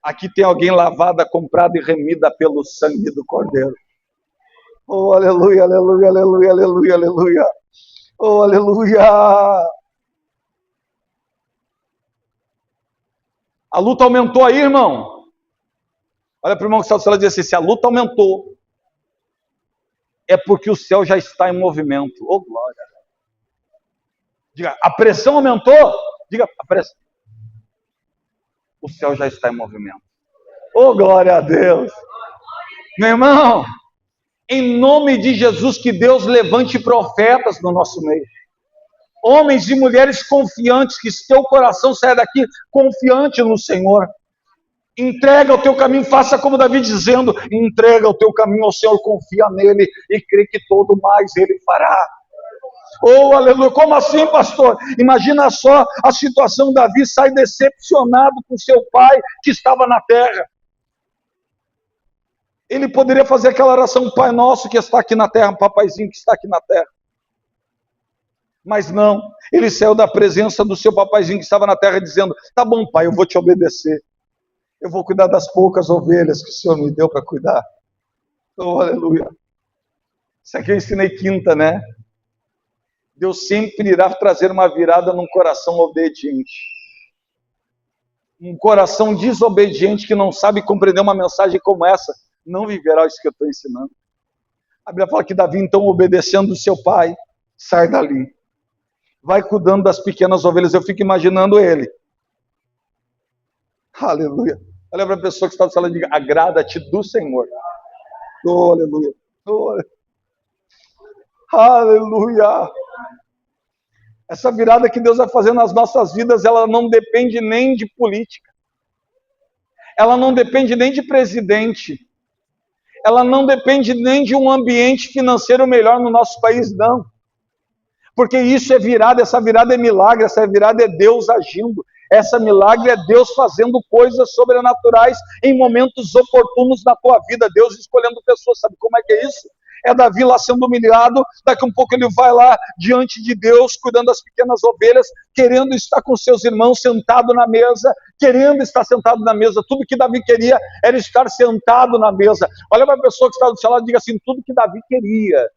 Aqui tem alguém lavada, comprada e remida pelo sangue do Cordeiro. Oh aleluia, aleluia, aleluia, aleluia, aleluia. Oh aleluia. A luta aumentou aí, irmão? Olha para o irmão que está do céu e diz assim: se a luta aumentou, é porque o céu já está em movimento. Oh, glória. Diga, a pressão aumentou? Diga, a pressão. O céu já está em movimento. Oh, glória a Deus. Meu irmão, em nome de Jesus, que Deus levante profetas no nosso meio. Homens e mulheres confiantes, que teu coração saia daqui confiante no Senhor. Entrega o teu caminho, faça como Davi dizendo: entrega o teu caminho ao Senhor, confia nele e crê que todo mais ele fará. Oh, aleluia. Como assim, pastor? Imagina só a situação: Davi sai decepcionado com seu pai que estava na terra. Ele poderia fazer aquela oração: Pai nosso que está aqui na terra, papaizinho que está aqui na terra. Mas não, ele saiu da presença do seu papaizinho que estava na terra dizendo: tá bom, pai, eu vou te obedecer. Eu vou cuidar das poucas ovelhas que o Senhor me deu para cuidar. Oh, aleluia. Isso aqui eu ensinei quinta, né? Deus sempre irá trazer uma virada num coração obediente. Um coração desobediente que não sabe compreender uma mensagem como essa, não viverá isso que eu estou ensinando. A Bíblia fala que Davi, então, obedecendo o seu pai, sai dali. Vai cuidando das pequenas ovelhas. Eu fico imaginando ele. Aleluia. Olha para a pessoa que está do céu e diga, agrada-te do Senhor. Oh, aleluia. Oh, aleluia. Essa virada que Deus vai fazer nas nossas vidas, ela não depende nem de política. Ela não depende nem de presidente. Ela não depende nem de um ambiente financeiro melhor no nosso país, não. Porque isso é virada, essa virada é milagre, essa virada é Deus agindo. Essa milagre é Deus fazendo coisas sobrenaturais em momentos oportunos na tua vida. Deus escolhendo pessoas, sabe como é que é isso? É Davi lá sendo humilhado, daqui a um pouco ele vai lá diante de Deus, cuidando das pequenas ovelhas, querendo estar com seus irmãos sentado na mesa, querendo estar sentado na mesa. Tudo que Davi queria era estar sentado na mesa. Olha para a pessoa que está do seu lado e diga assim, tudo que Davi queria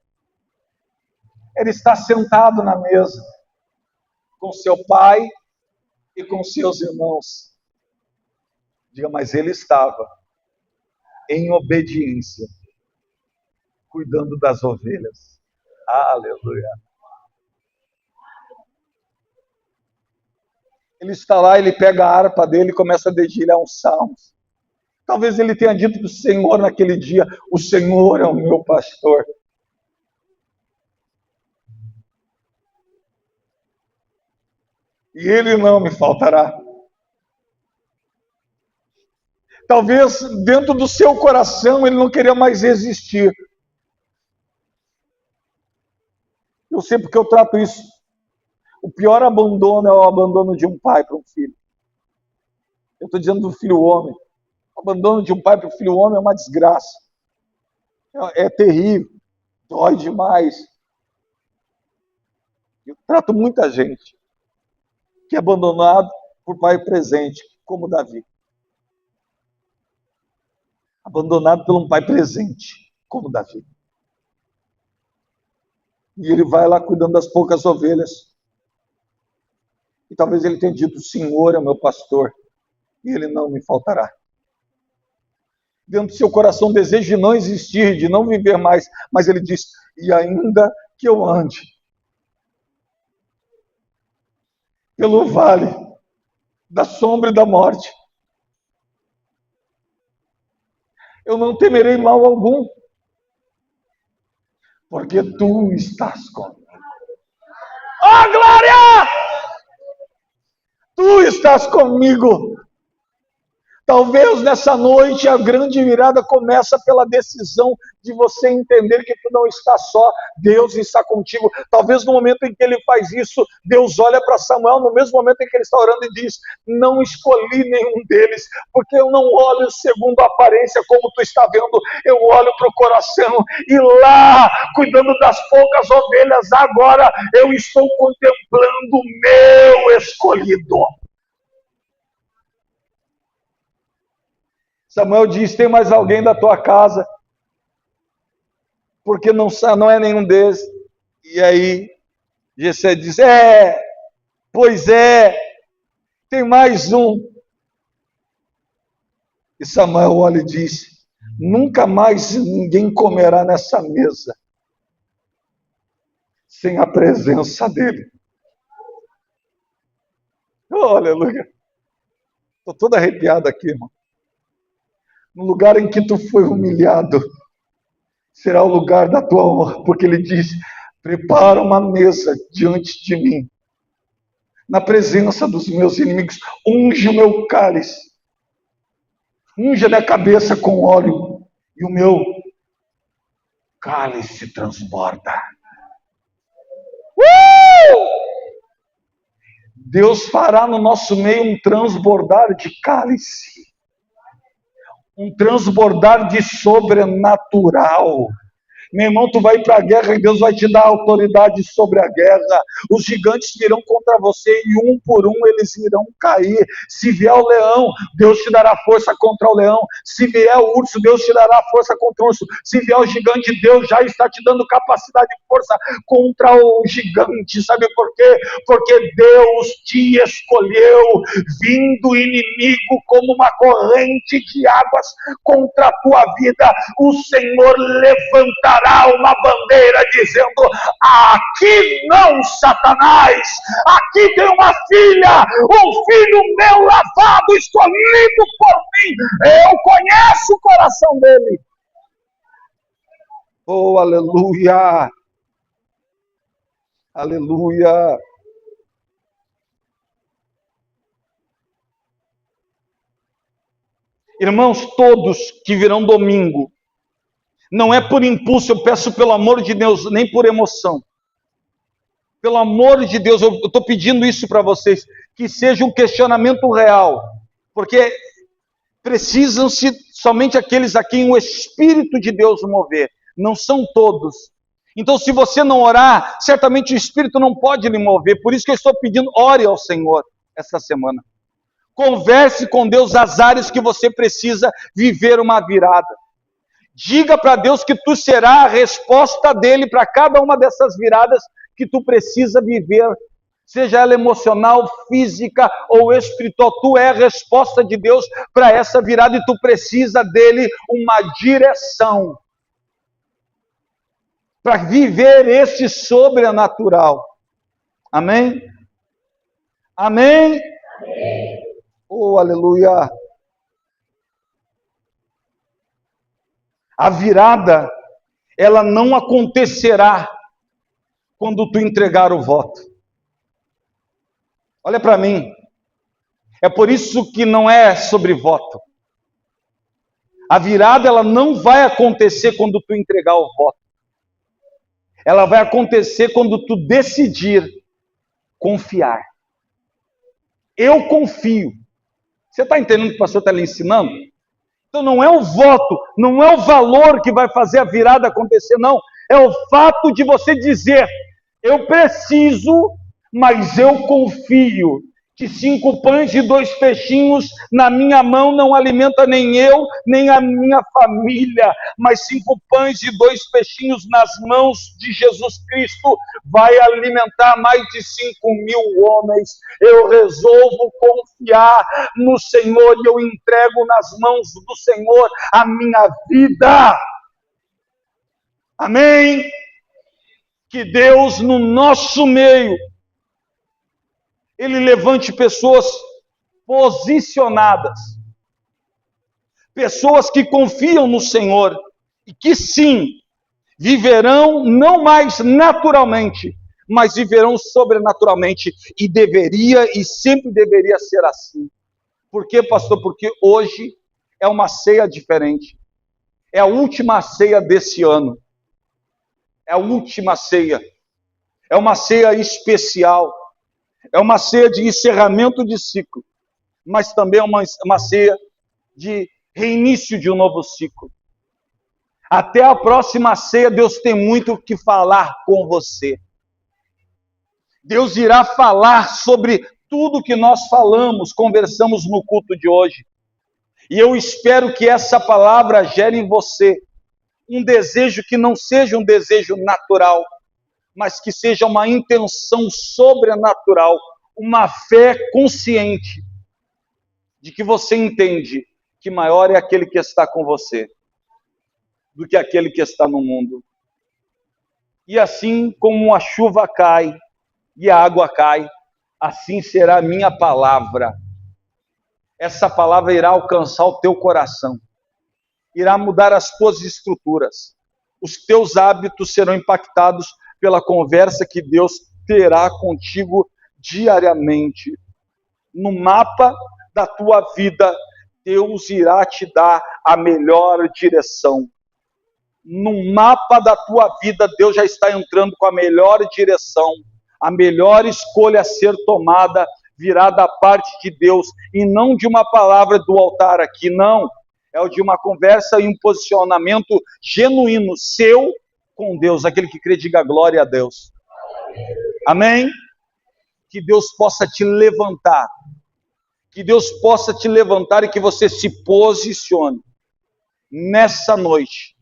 era estar sentado na mesa, com seu pai e com seus irmãos. Diga, mas ele estava em obediência, cuidando das ovelhas. Aleluia. Ele está lá, ele pega a harpa dele e começa a dedilhar uns salmos. Talvez ele tenha dito para o Senhor naquele dia, o Senhor é o meu pastor. E ele não me faltará. Talvez dentro do seu coração ele não queria mais existir. Eu sei porque eu trato isso. O pior abandono é o abandono de um pai para um filho. Eu estou dizendo do filho homem. O abandono de um pai para o filho homem é uma desgraça. É terrível. Dói demais. Eu trato muita gente que é abandonado por pai presente, como Davi. Abandonado por um pai presente, como Davi. E ele vai lá cuidando das poucas ovelhas. E talvez ele tenha dito, o Senhor é o meu pastor, e ele não me faltará. Dentro do seu coração, desejo de não existir, de não viver mais, mas ele diz, e ainda que eu ande pelo vale da sombra e da morte, eu não temerei mal algum, porque tu estás comigo. Oh, glória! Tu estás comigo. Talvez nessa noite a grande virada começa pela decisão de você entender que tu não está só, Deus está contigo. Talvez no momento em que ele faz isso, Deus olha para Samuel, no mesmo momento em que ele está orando e diz, não escolhi nenhum deles, porque eu não olho segundo a aparência como tu está vendo, eu olho para o coração, e lá, cuidando das poucas ovelhas, agora eu estou contemplando o meu escolhido. Samuel diz, tem mais alguém da tua casa? Porque não é nenhum deles. E aí, Jessé diz, pois é, tem mais um. E Samuel olha e diz, nunca mais ninguém comerá nessa mesa sem a presença dele. Oh, aleluia. Estou todo arrepiado aqui, irmão. No lugar em que tu foi humilhado, será o lugar da tua honra, porque ele diz, prepara uma mesa diante de mim, na presença dos meus inimigos, unge o meu cálice, unge a minha cabeça com óleo, e o meu cálice transborda. Deus fará no nosso meio um transbordar de cálice, um transbordar de sobrenatural. Meu irmão, tu vai para a guerra e Deus vai te dar autoridade sobre a guerra. Os gigantes virão contra você e um por um eles irão cair. Se vier o leão, Deus te dará força contra o leão. Se vier o urso, Deus te dará força contra o urso. Se vier o gigante, Deus já está te dando capacidade e força contra o gigante. Sabe por quê? Porque Deus te escolheu, vindo inimigo como uma corrente de águas contra a tua vida. O Senhor levantará uma bandeira dizendo: aqui não, Satanás, aqui tem uma filha, um filho meu lavado, escolhido por mim, eu conheço o coração dele. Oh, aleluia, aleluia. Irmãos, todos que virão domingo, não é por impulso, eu peço pelo amor de Deus, nem por emoção. Pelo amor de Deus, eu estou pedindo isso para vocês, que seja um questionamento real, porque precisam-se somente aqueles a quem o Espírito de Deus mover, não são todos. Então, se você não orar, certamente o Espírito não pode lhe mover, por isso que eu estou pedindo, ore ao Senhor esta semana. Converse com Deus as áreas que você precisa viver uma virada. Diga para Deus que tu será a resposta dele para cada uma dessas viradas que tu precisa viver, seja ela emocional, física ou espiritual. Tu é a resposta de Deus para essa virada e tu precisa dele uma direção para viver este sobrenatural. Amém? Amém? Amém. Oh, aleluia! A virada, ela não acontecerá quando tu entregar o voto. Olha para mim. É por isso que não é sobre voto. A virada, ela não vai acontecer quando tu entregar o voto. Ela vai acontecer quando tu decidir confiar. Eu confio. Você está entendendo o que o pastor está lhe ensinando? Então não é o voto, não é o valor que vai fazer a virada acontecer, não. É o fato de você dizer: eu preciso, mas eu confio que 5 pães e 2 peixinhos na minha mão não alimenta nem eu, nem a minha família, mas 5 pães e 2 peixinhos nas mãos de Jesus Cristo vai alimentar mais de 5.000 homens. Eu resolvo confiar no Senhor e eu entrego nas mãos do Senhor a minha vida. Amém? Que Deus no nosso meio, Ele levante pessoas posicionadas, pessoas que confiam no Senhor e que sim, viverão não mais naturalmente, mas viverão sobrenaturalmente, e deveria e sempre deveria ser assim. Por quê, pastor? Porque hoje é uma ceia diferente, é a última ceia desse ano, é a última ceia, é uma ceia especial, é uma ceia de encerramento de ciclo, mas também é uma ceia de reinício de um novo ciclo. Até a próxima ceia, Deus tem muito o que falar com você. Deus irá falar sobre tudo que nós falamos, conversamos no culto de hoje. E eu espero que essa palavra gere em você um desejo que não seja um desejo natural, mas que seja uma intenção sobrenatural, uma fé consciente de que você entende que maior é aquele que está com você do que aquele que está no mundo. E assim como a chuva cai e a água cai, assim será a minha palavra. Essa palavra irá alcançar o teu coração, irá mudar as tuas estruturas, os teus hábitos serão impactados pela conversa que Deus terá contigo diariamente. No mapa da tua vida, Deus irá te dar a melhor direção. No mapa da tua vida, Deus já está entrando com a melhor direção. A melhor escolha a ser tomada virá da parte de Deus, e não de uma palavra do altar aqui, não. É o de uma conversa e um posicionamento genuíno seu com Deus. Aquele que crê, diga glória a Deus. Amém? Que Deus possa te levantar. Que Deus possa te levantar e que você se posicione nessa noite.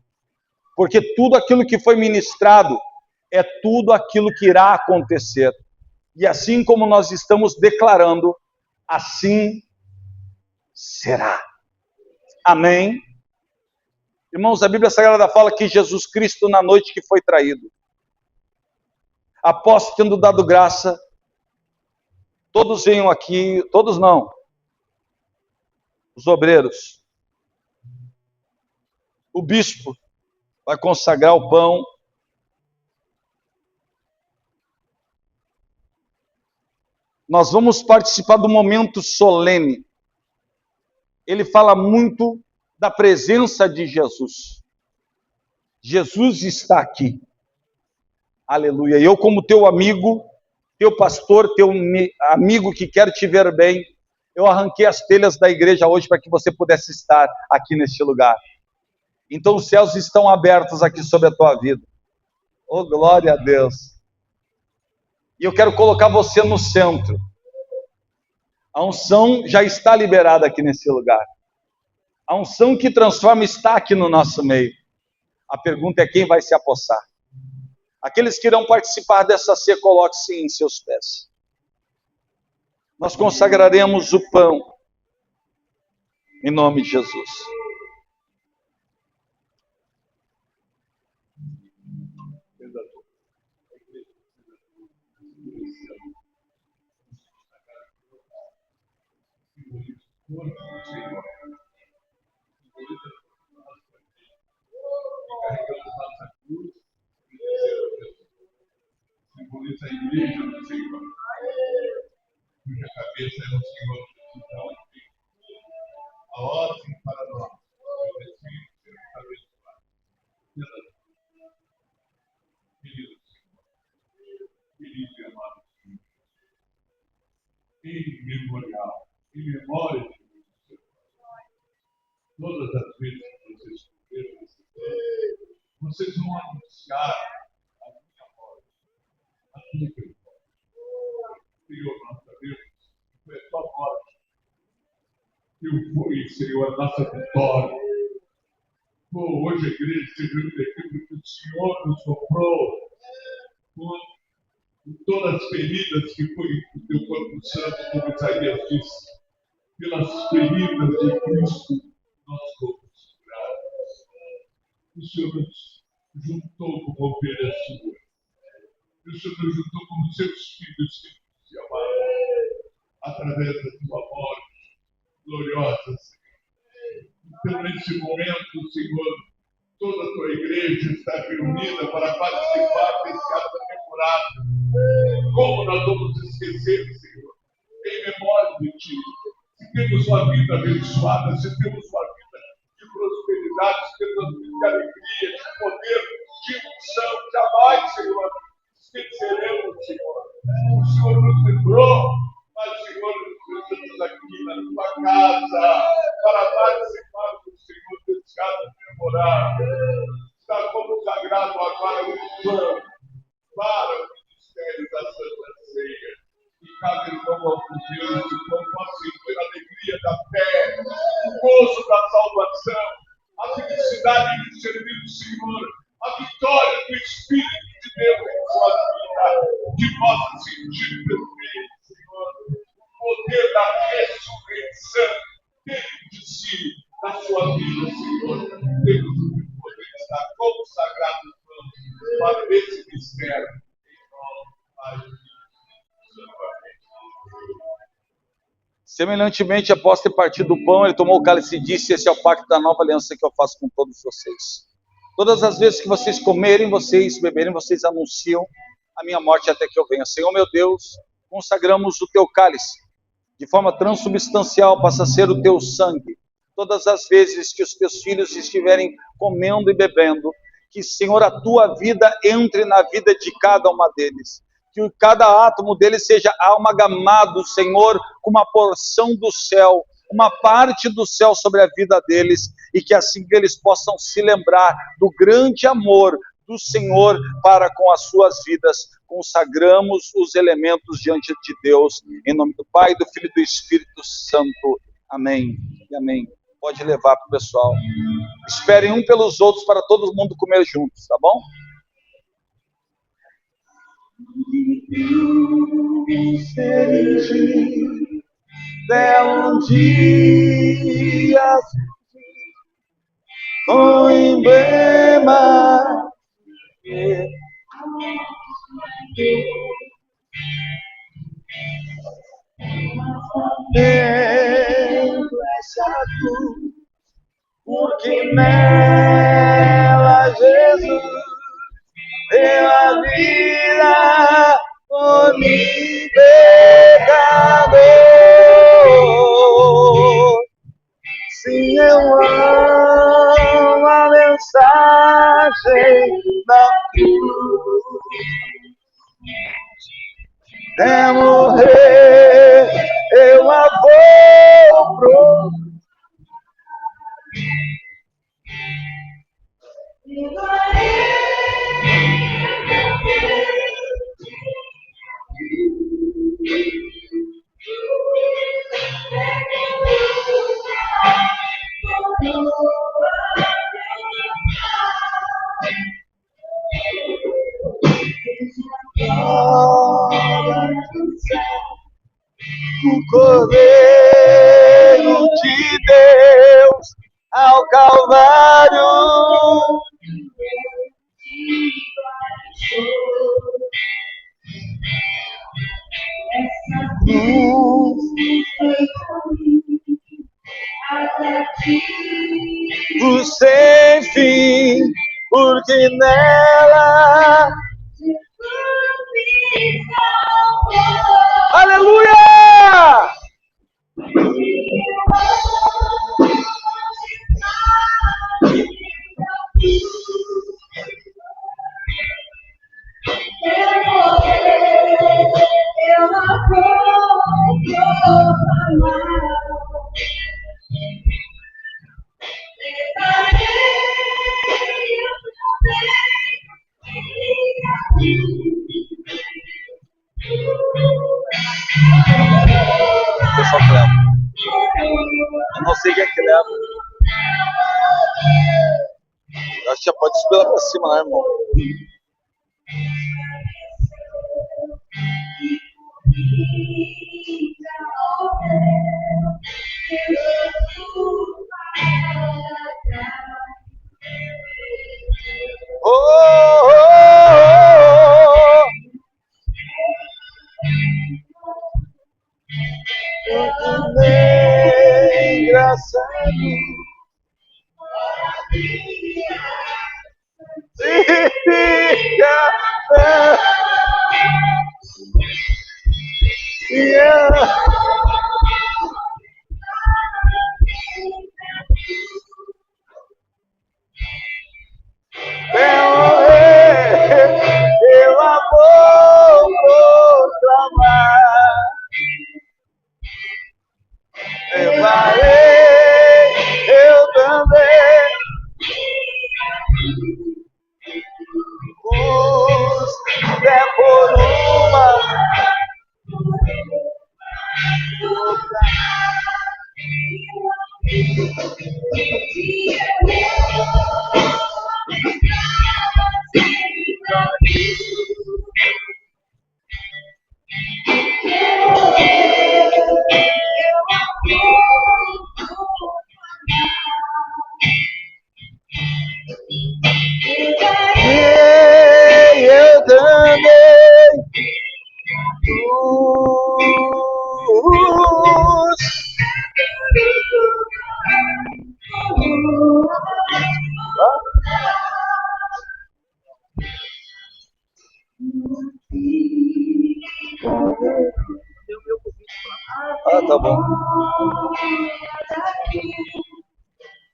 Porque tudo aquilo que foi ministrado é tudo aquilo que irá acontecer. E assim como nós estamos declarando, assim será. Amém? Irmãos, a Bíblia Sagrada fala que Jesus Cristo, na noite que foi traído, após tendo dado graça, todos venham aqui, todos não, os obreiros, o bispo vai consagrar o pão. Nós vamos participar do momento solene. Ele fala muito da presença de Jesus. Jesus está aqui. Aleluia. E eu, como teu amigo, teu pastor, teu amigo que quer te ver bem, eu arranquei as telhas da igreja hoje para que você pudesse estar aqui neste lugar. Então os céus estão abertos aqui sobre a tua vida. Oh, glória a Deus. E eu quero colocar você no centro. A unção já está liberada aqui nesse lugar. A unção que transforma está aqui no nosso meio. A pergunta é quem vai se apossar. Aqueles que irão participar dessa ceia, coloque-se em seus pés. Nós consagraremos o pão em nome de Jesus. Simboliza a igreja do Senhor, cuja cabeça é o Senhor Jesus. A ordem para nós, eu preciso ser abençoado. Querido Senhor, querido e amado Senhor, em memorial, em memória de Deus, todas as vezes que vocês comeram esse pão, vocês vão anunciar a minha morte, a tua vitória. Senhor, nós sabemos que foi a tua morte que foi, Senhor, a nossa vitória. Hoje a igreja se reúne aqui porque o Senhor nos comprou com todas as feridas que foi o teu corpo santo, como Isaías disse. Pelas feridas de Cristo, nós fomos curados. O Senhor nos juntou como ovelhas suas. O Senhor nos juntou como seus filhos que nos amaram, através da tua morte gloriosa, Senhor. Então, nesse momento, Senhor, toda a tua igreja está reunida para participar desse ato memorável. Como nós vamos esquecer, Senhor, em memória de Ti? Se temos uma vida abençoada, se temos uma vida de prosperidade, se temos uma vida de alegria, de poder, de unção, jamais, Senhor, esqueceremos, Senhor. O Senhor nos lembrou, mas, Senhor, nós estamos aqui na tua casa para participar do Senhor desse ato memorável. Está consagrado agora o plano para o ministério da Santa Ceia. E cada irmão ao Deus, que possa ter a alegria da fé, o gozo da salvação, a felicidade de servir o Senhor, a vitória do Espírito de Deus em sua vida, que possa sentir perfeito, Senhor, o poder da ressurreição dentro de si, na sua vida, Senhor. Temos o poder de estar consagrados para esse mistério. Em nome do Pai, do Filho e do Santo. Semelhantemente, após ter partido o pão, ele tomou o cálice e disse: esse é o pacto da nova aliança que eu faço com todos vocês. Todas as vezes que vocês comerem, vocês beberem, vocês anunciam a minha morte até que eu venha. Senhor meu Deus, consagramos o teu cálice, de forma transubstancial, passa a ser o teu sangue. Todas as vezes que os teus filhos estiverem comendo e bebendo, que, Senhor, a tua vida entre na vida de cada uma deles. Que cada átomo deles seja amalgamado, Senhor, com uma porção do céu, uma parte do céu sobre a vida deles, e que assim eles possam se lembrar do grande amor do Senhor para com as suas vidas. Consagramos os elementos diante de Deus, em nome do Pai, do Filho e do Espírito Santo. Amém e amém. Pode levar para o pessoal. Esperem um pelos outros para todo mundo comer juntos, tá bom? Um dia com emblema essa cruz, porque nela Jesus deu a vida por mim, pecador. Sim, eu amo a mensagem da cruz. É morrer, eu a vou pro. O Cordeiro de Deus ao Calvário. O sem fim, porque nela. Aleluia! Pessoal que leva. Eu não sei quem é que leva. Eu acho que já pode subir lá pra cima, né, irmão? Oh, oh, oh, oh. Engraçado. Eu a vou proclamar. Levarei eu também os por uma. Eu também Ah, tá bom.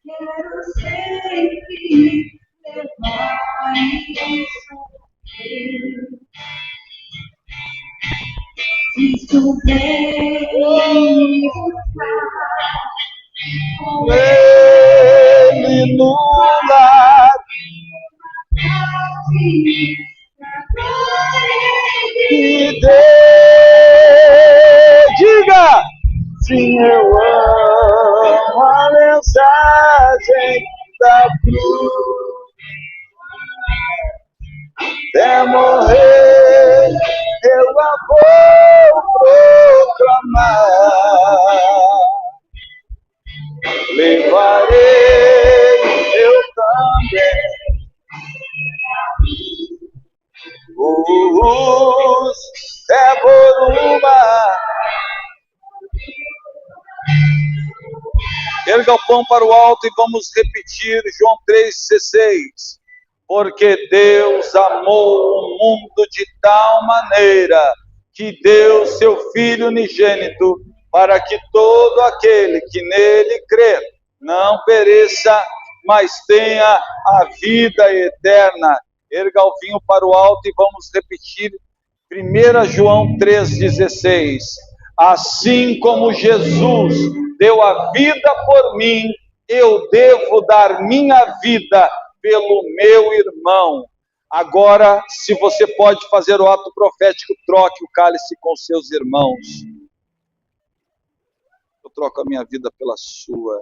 Quero sempre levar isso. Isso vem com Ele no lar Erga o pão para o alto e vamos repetir João 3,16. Porque Deus amou o mundo de tal maneira que deu seu Filho unigênito, para que todo aquele que nele crê não pereça, mas tenha a vida eterna. Erga o vinho para o alto e vamos repetir 1 João 3,16. Assim como Jesus deu a vida por mim, eu devo dar minha vida pelo meu irmão. Agora, se você pode fazer o ato profético, troque o cálice com seus irmãos. Eu troco a minha vida pela sua.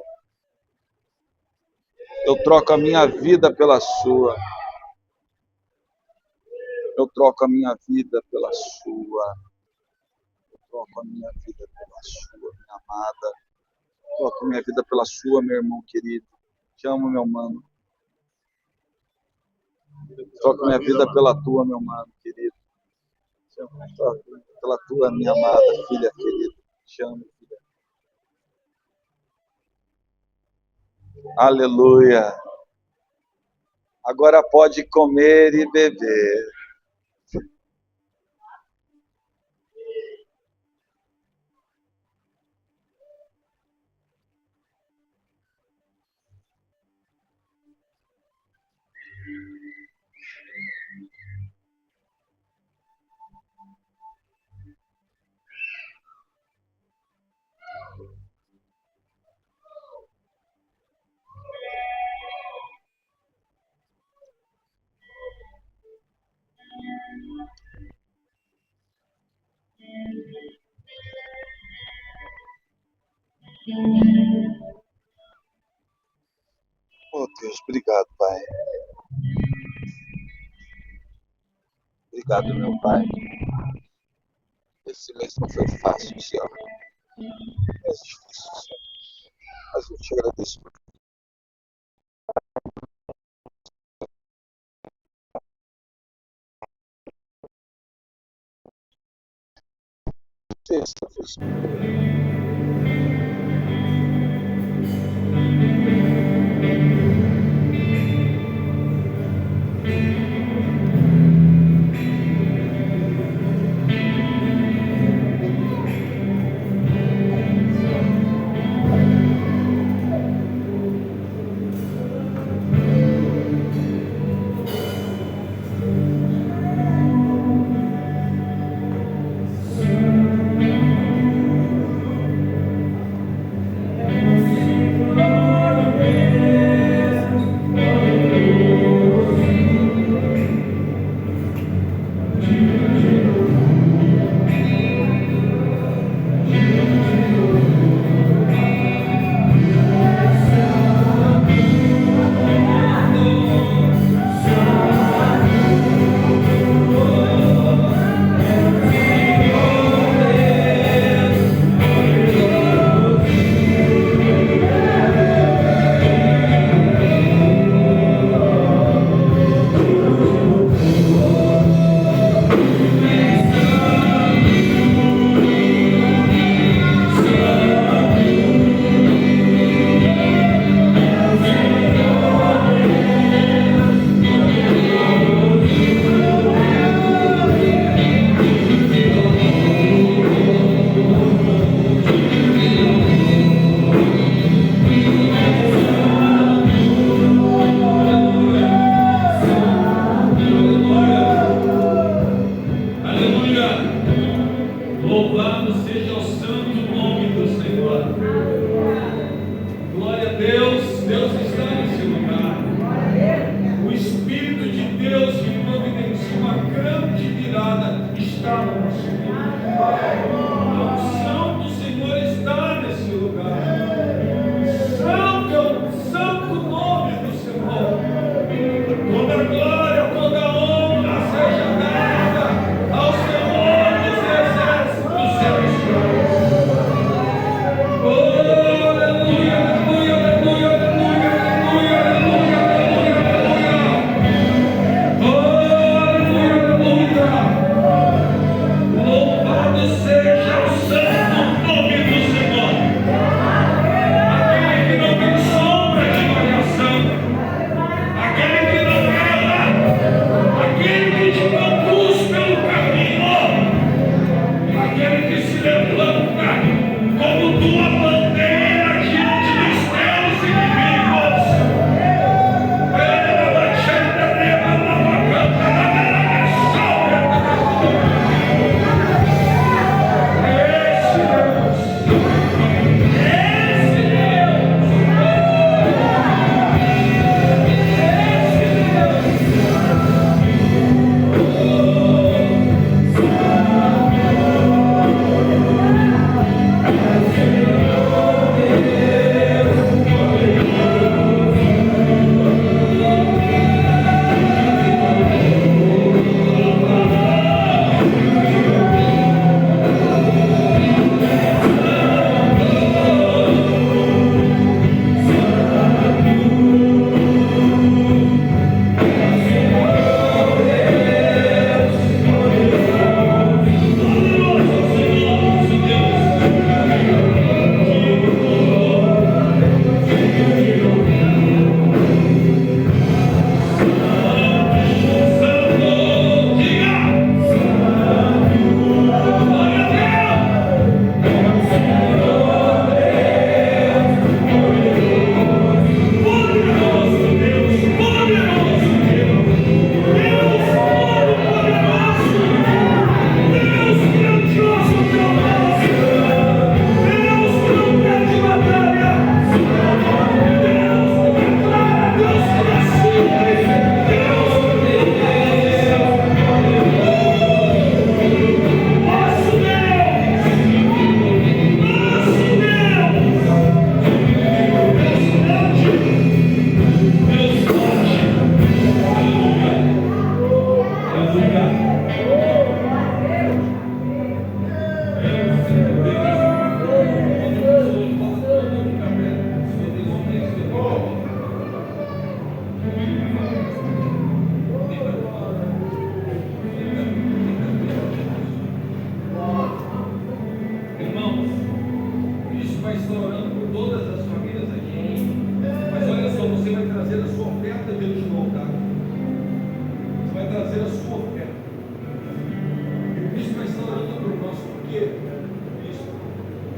Eu troco a minha vida pela sua. Eu troco a minha vida pela sua. Eu troco a minha vida pela sua, minha amada. Eu troco a minha vida pela sua, meu irmão querido. Te amo, meu mano. Troco a minha vida pela tua, meu mano querido. Te amo, pela tua, minha amada filha querida. Te amo, filha. Aleluia. Agora pode comer e beber. Oh Deus, obrigado, Pai. Obrigado, meu Pai. Esse mês não foi fácil, Senhor. É difícil, Senhor. Mas eu te agradeço por ter essa vez.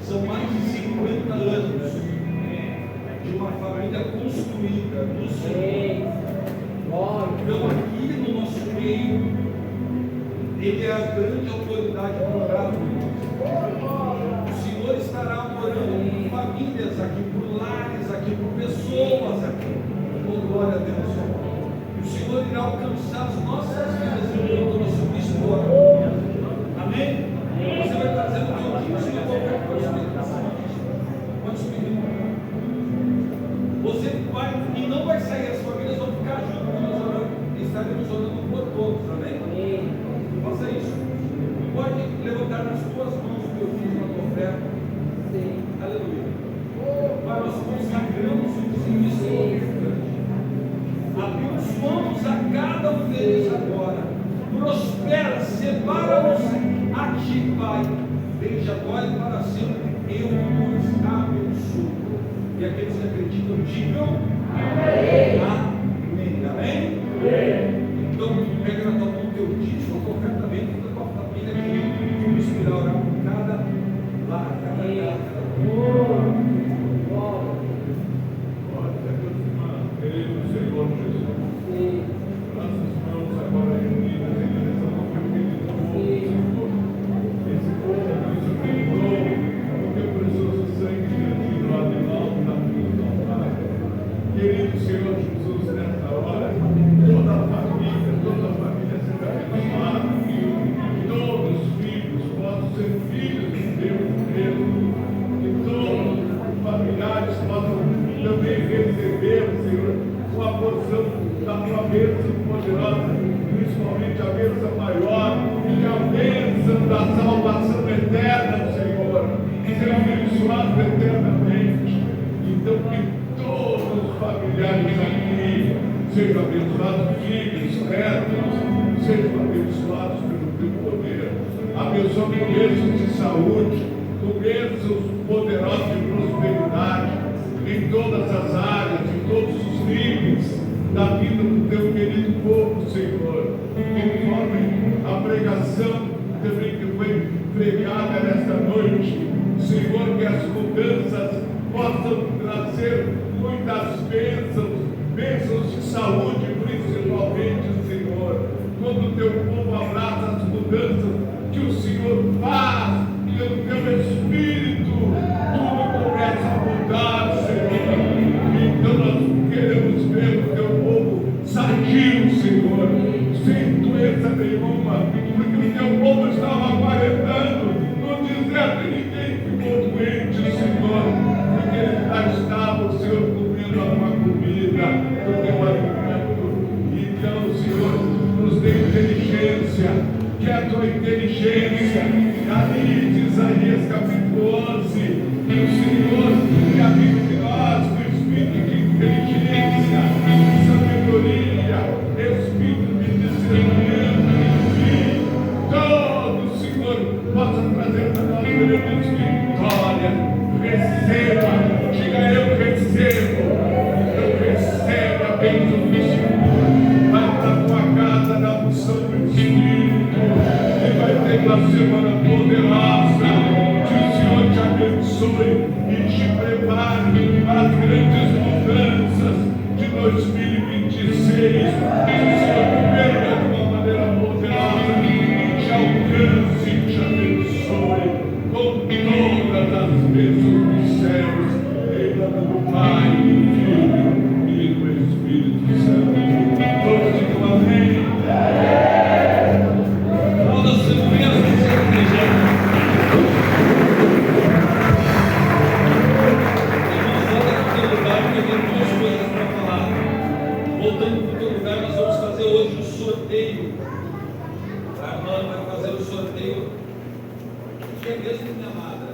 São mais de 50 anos de uma família construída no Senhor. Então, aqui no nosso meio, ele é a grande autoridade moral. O Senhor estará orando por famílias aqui, por lares aqui, por pessoas aqui. Oh, glória a Deus. E o Senhor irá alcançar as nossas vidas enquanto nós subimos embora. Amém? Você vai trazer o teu dízimo a qualquer coisa. Quantos meninos? Você vai, e não vai sair, as famílias vão ficar junto com nós orando. Estaremos orando por todos, amém? Faça isso. Pode levantar nas tuas mãos o teu dízimo, a tua oferta. Aleluia. Pai, nós consagramos o serviço. Abençoamos a cada um deles agora. Prospera, separa-nos a ti, Pai. Desde agora e para sempre, eu os abençoo. E aqueles que acreditam, digam amém. Amém. Amém? Amém. Então, pega na tua mão o teu dízimo, a tua oferta bem, toda a tua família aqui. Vamos inspirar a orar por cada lar, cada casa, cada Querido Senhor Jesus, nossas mãos agora reunidas em direção ao teu querido povo, Senhor. Esse povo que se comprou o teu precioso sangue vertido lá de lá na cruz do Calvário. Querido Senhor Jesus, nesta hora, toda a família seja abençoada, todos os filhos possam ser filhos de Deus mesmo, que todos os familiares possam também receber, Senhor, uma porção da tua bênção poderosa, principalmente a bênção maior, que é a bênção da salvação eterna, Senhor, ser abençoado eternamente. Então, que todos os familiares aqui sejam abençoados, filhos, netos, sejam abençoados pelo teu poder. Abençoa com bênçãos de saúde, com bênçãos poderosas de prosperidade, em todas as áreas, em todos os níveis da vida do teu querido povo, Senhor. Conforme a pregação também que foi pregada nesta noite, Senhor, que as mudanças possam trazer muitas bênçãos de saúde, principalmente, Senhor. Quando o teu povo abraça as mudanças que o Senhor faz pelo teu Espírito, tudo começa a mudar, Senhor. Então nós queremos ver o teu povo sadio, Senhor, sem doença nenhuma, porque o teu povo estava aguardando no deserto e ninguém ficou doente, Senhor, porque eles já estavam, Senhor, comendo alguma comida do teu alimento. Então, Senhor, nos dê inteligência, que é a tua inteligência, ali de Isaías capítulo 11, que o Senhor que habita em nós, o Espírito de inteligência, de sabedoria, Espírito de discernimento, e todo, Senhor, possa trazer para nós grandes vitórias. Receba, diga eu recebo a bênção do Senhor. Vai para a tua casa na unção do Espírito e vai ter uma semana poderosa. Que o Senhor te abençoe e te prepare para as grandes mudanças de 2026. Que o Senhor perca de uma maneira poderosa e te alcance e te abençoe com todas as bênçãos dos céus, em nome do Pai, do Filho e do Espírito Santo. Todos digam amém. Todas as manhãs que você deseja. Irmãos, volta para o teu lugar, porque eu tenho duas coisas para falar. Voltando para o teu lugar, nós vamos fazer hoje o sorteio. A irmã vai fazer o sorteio. Que é mesmo, minha amada?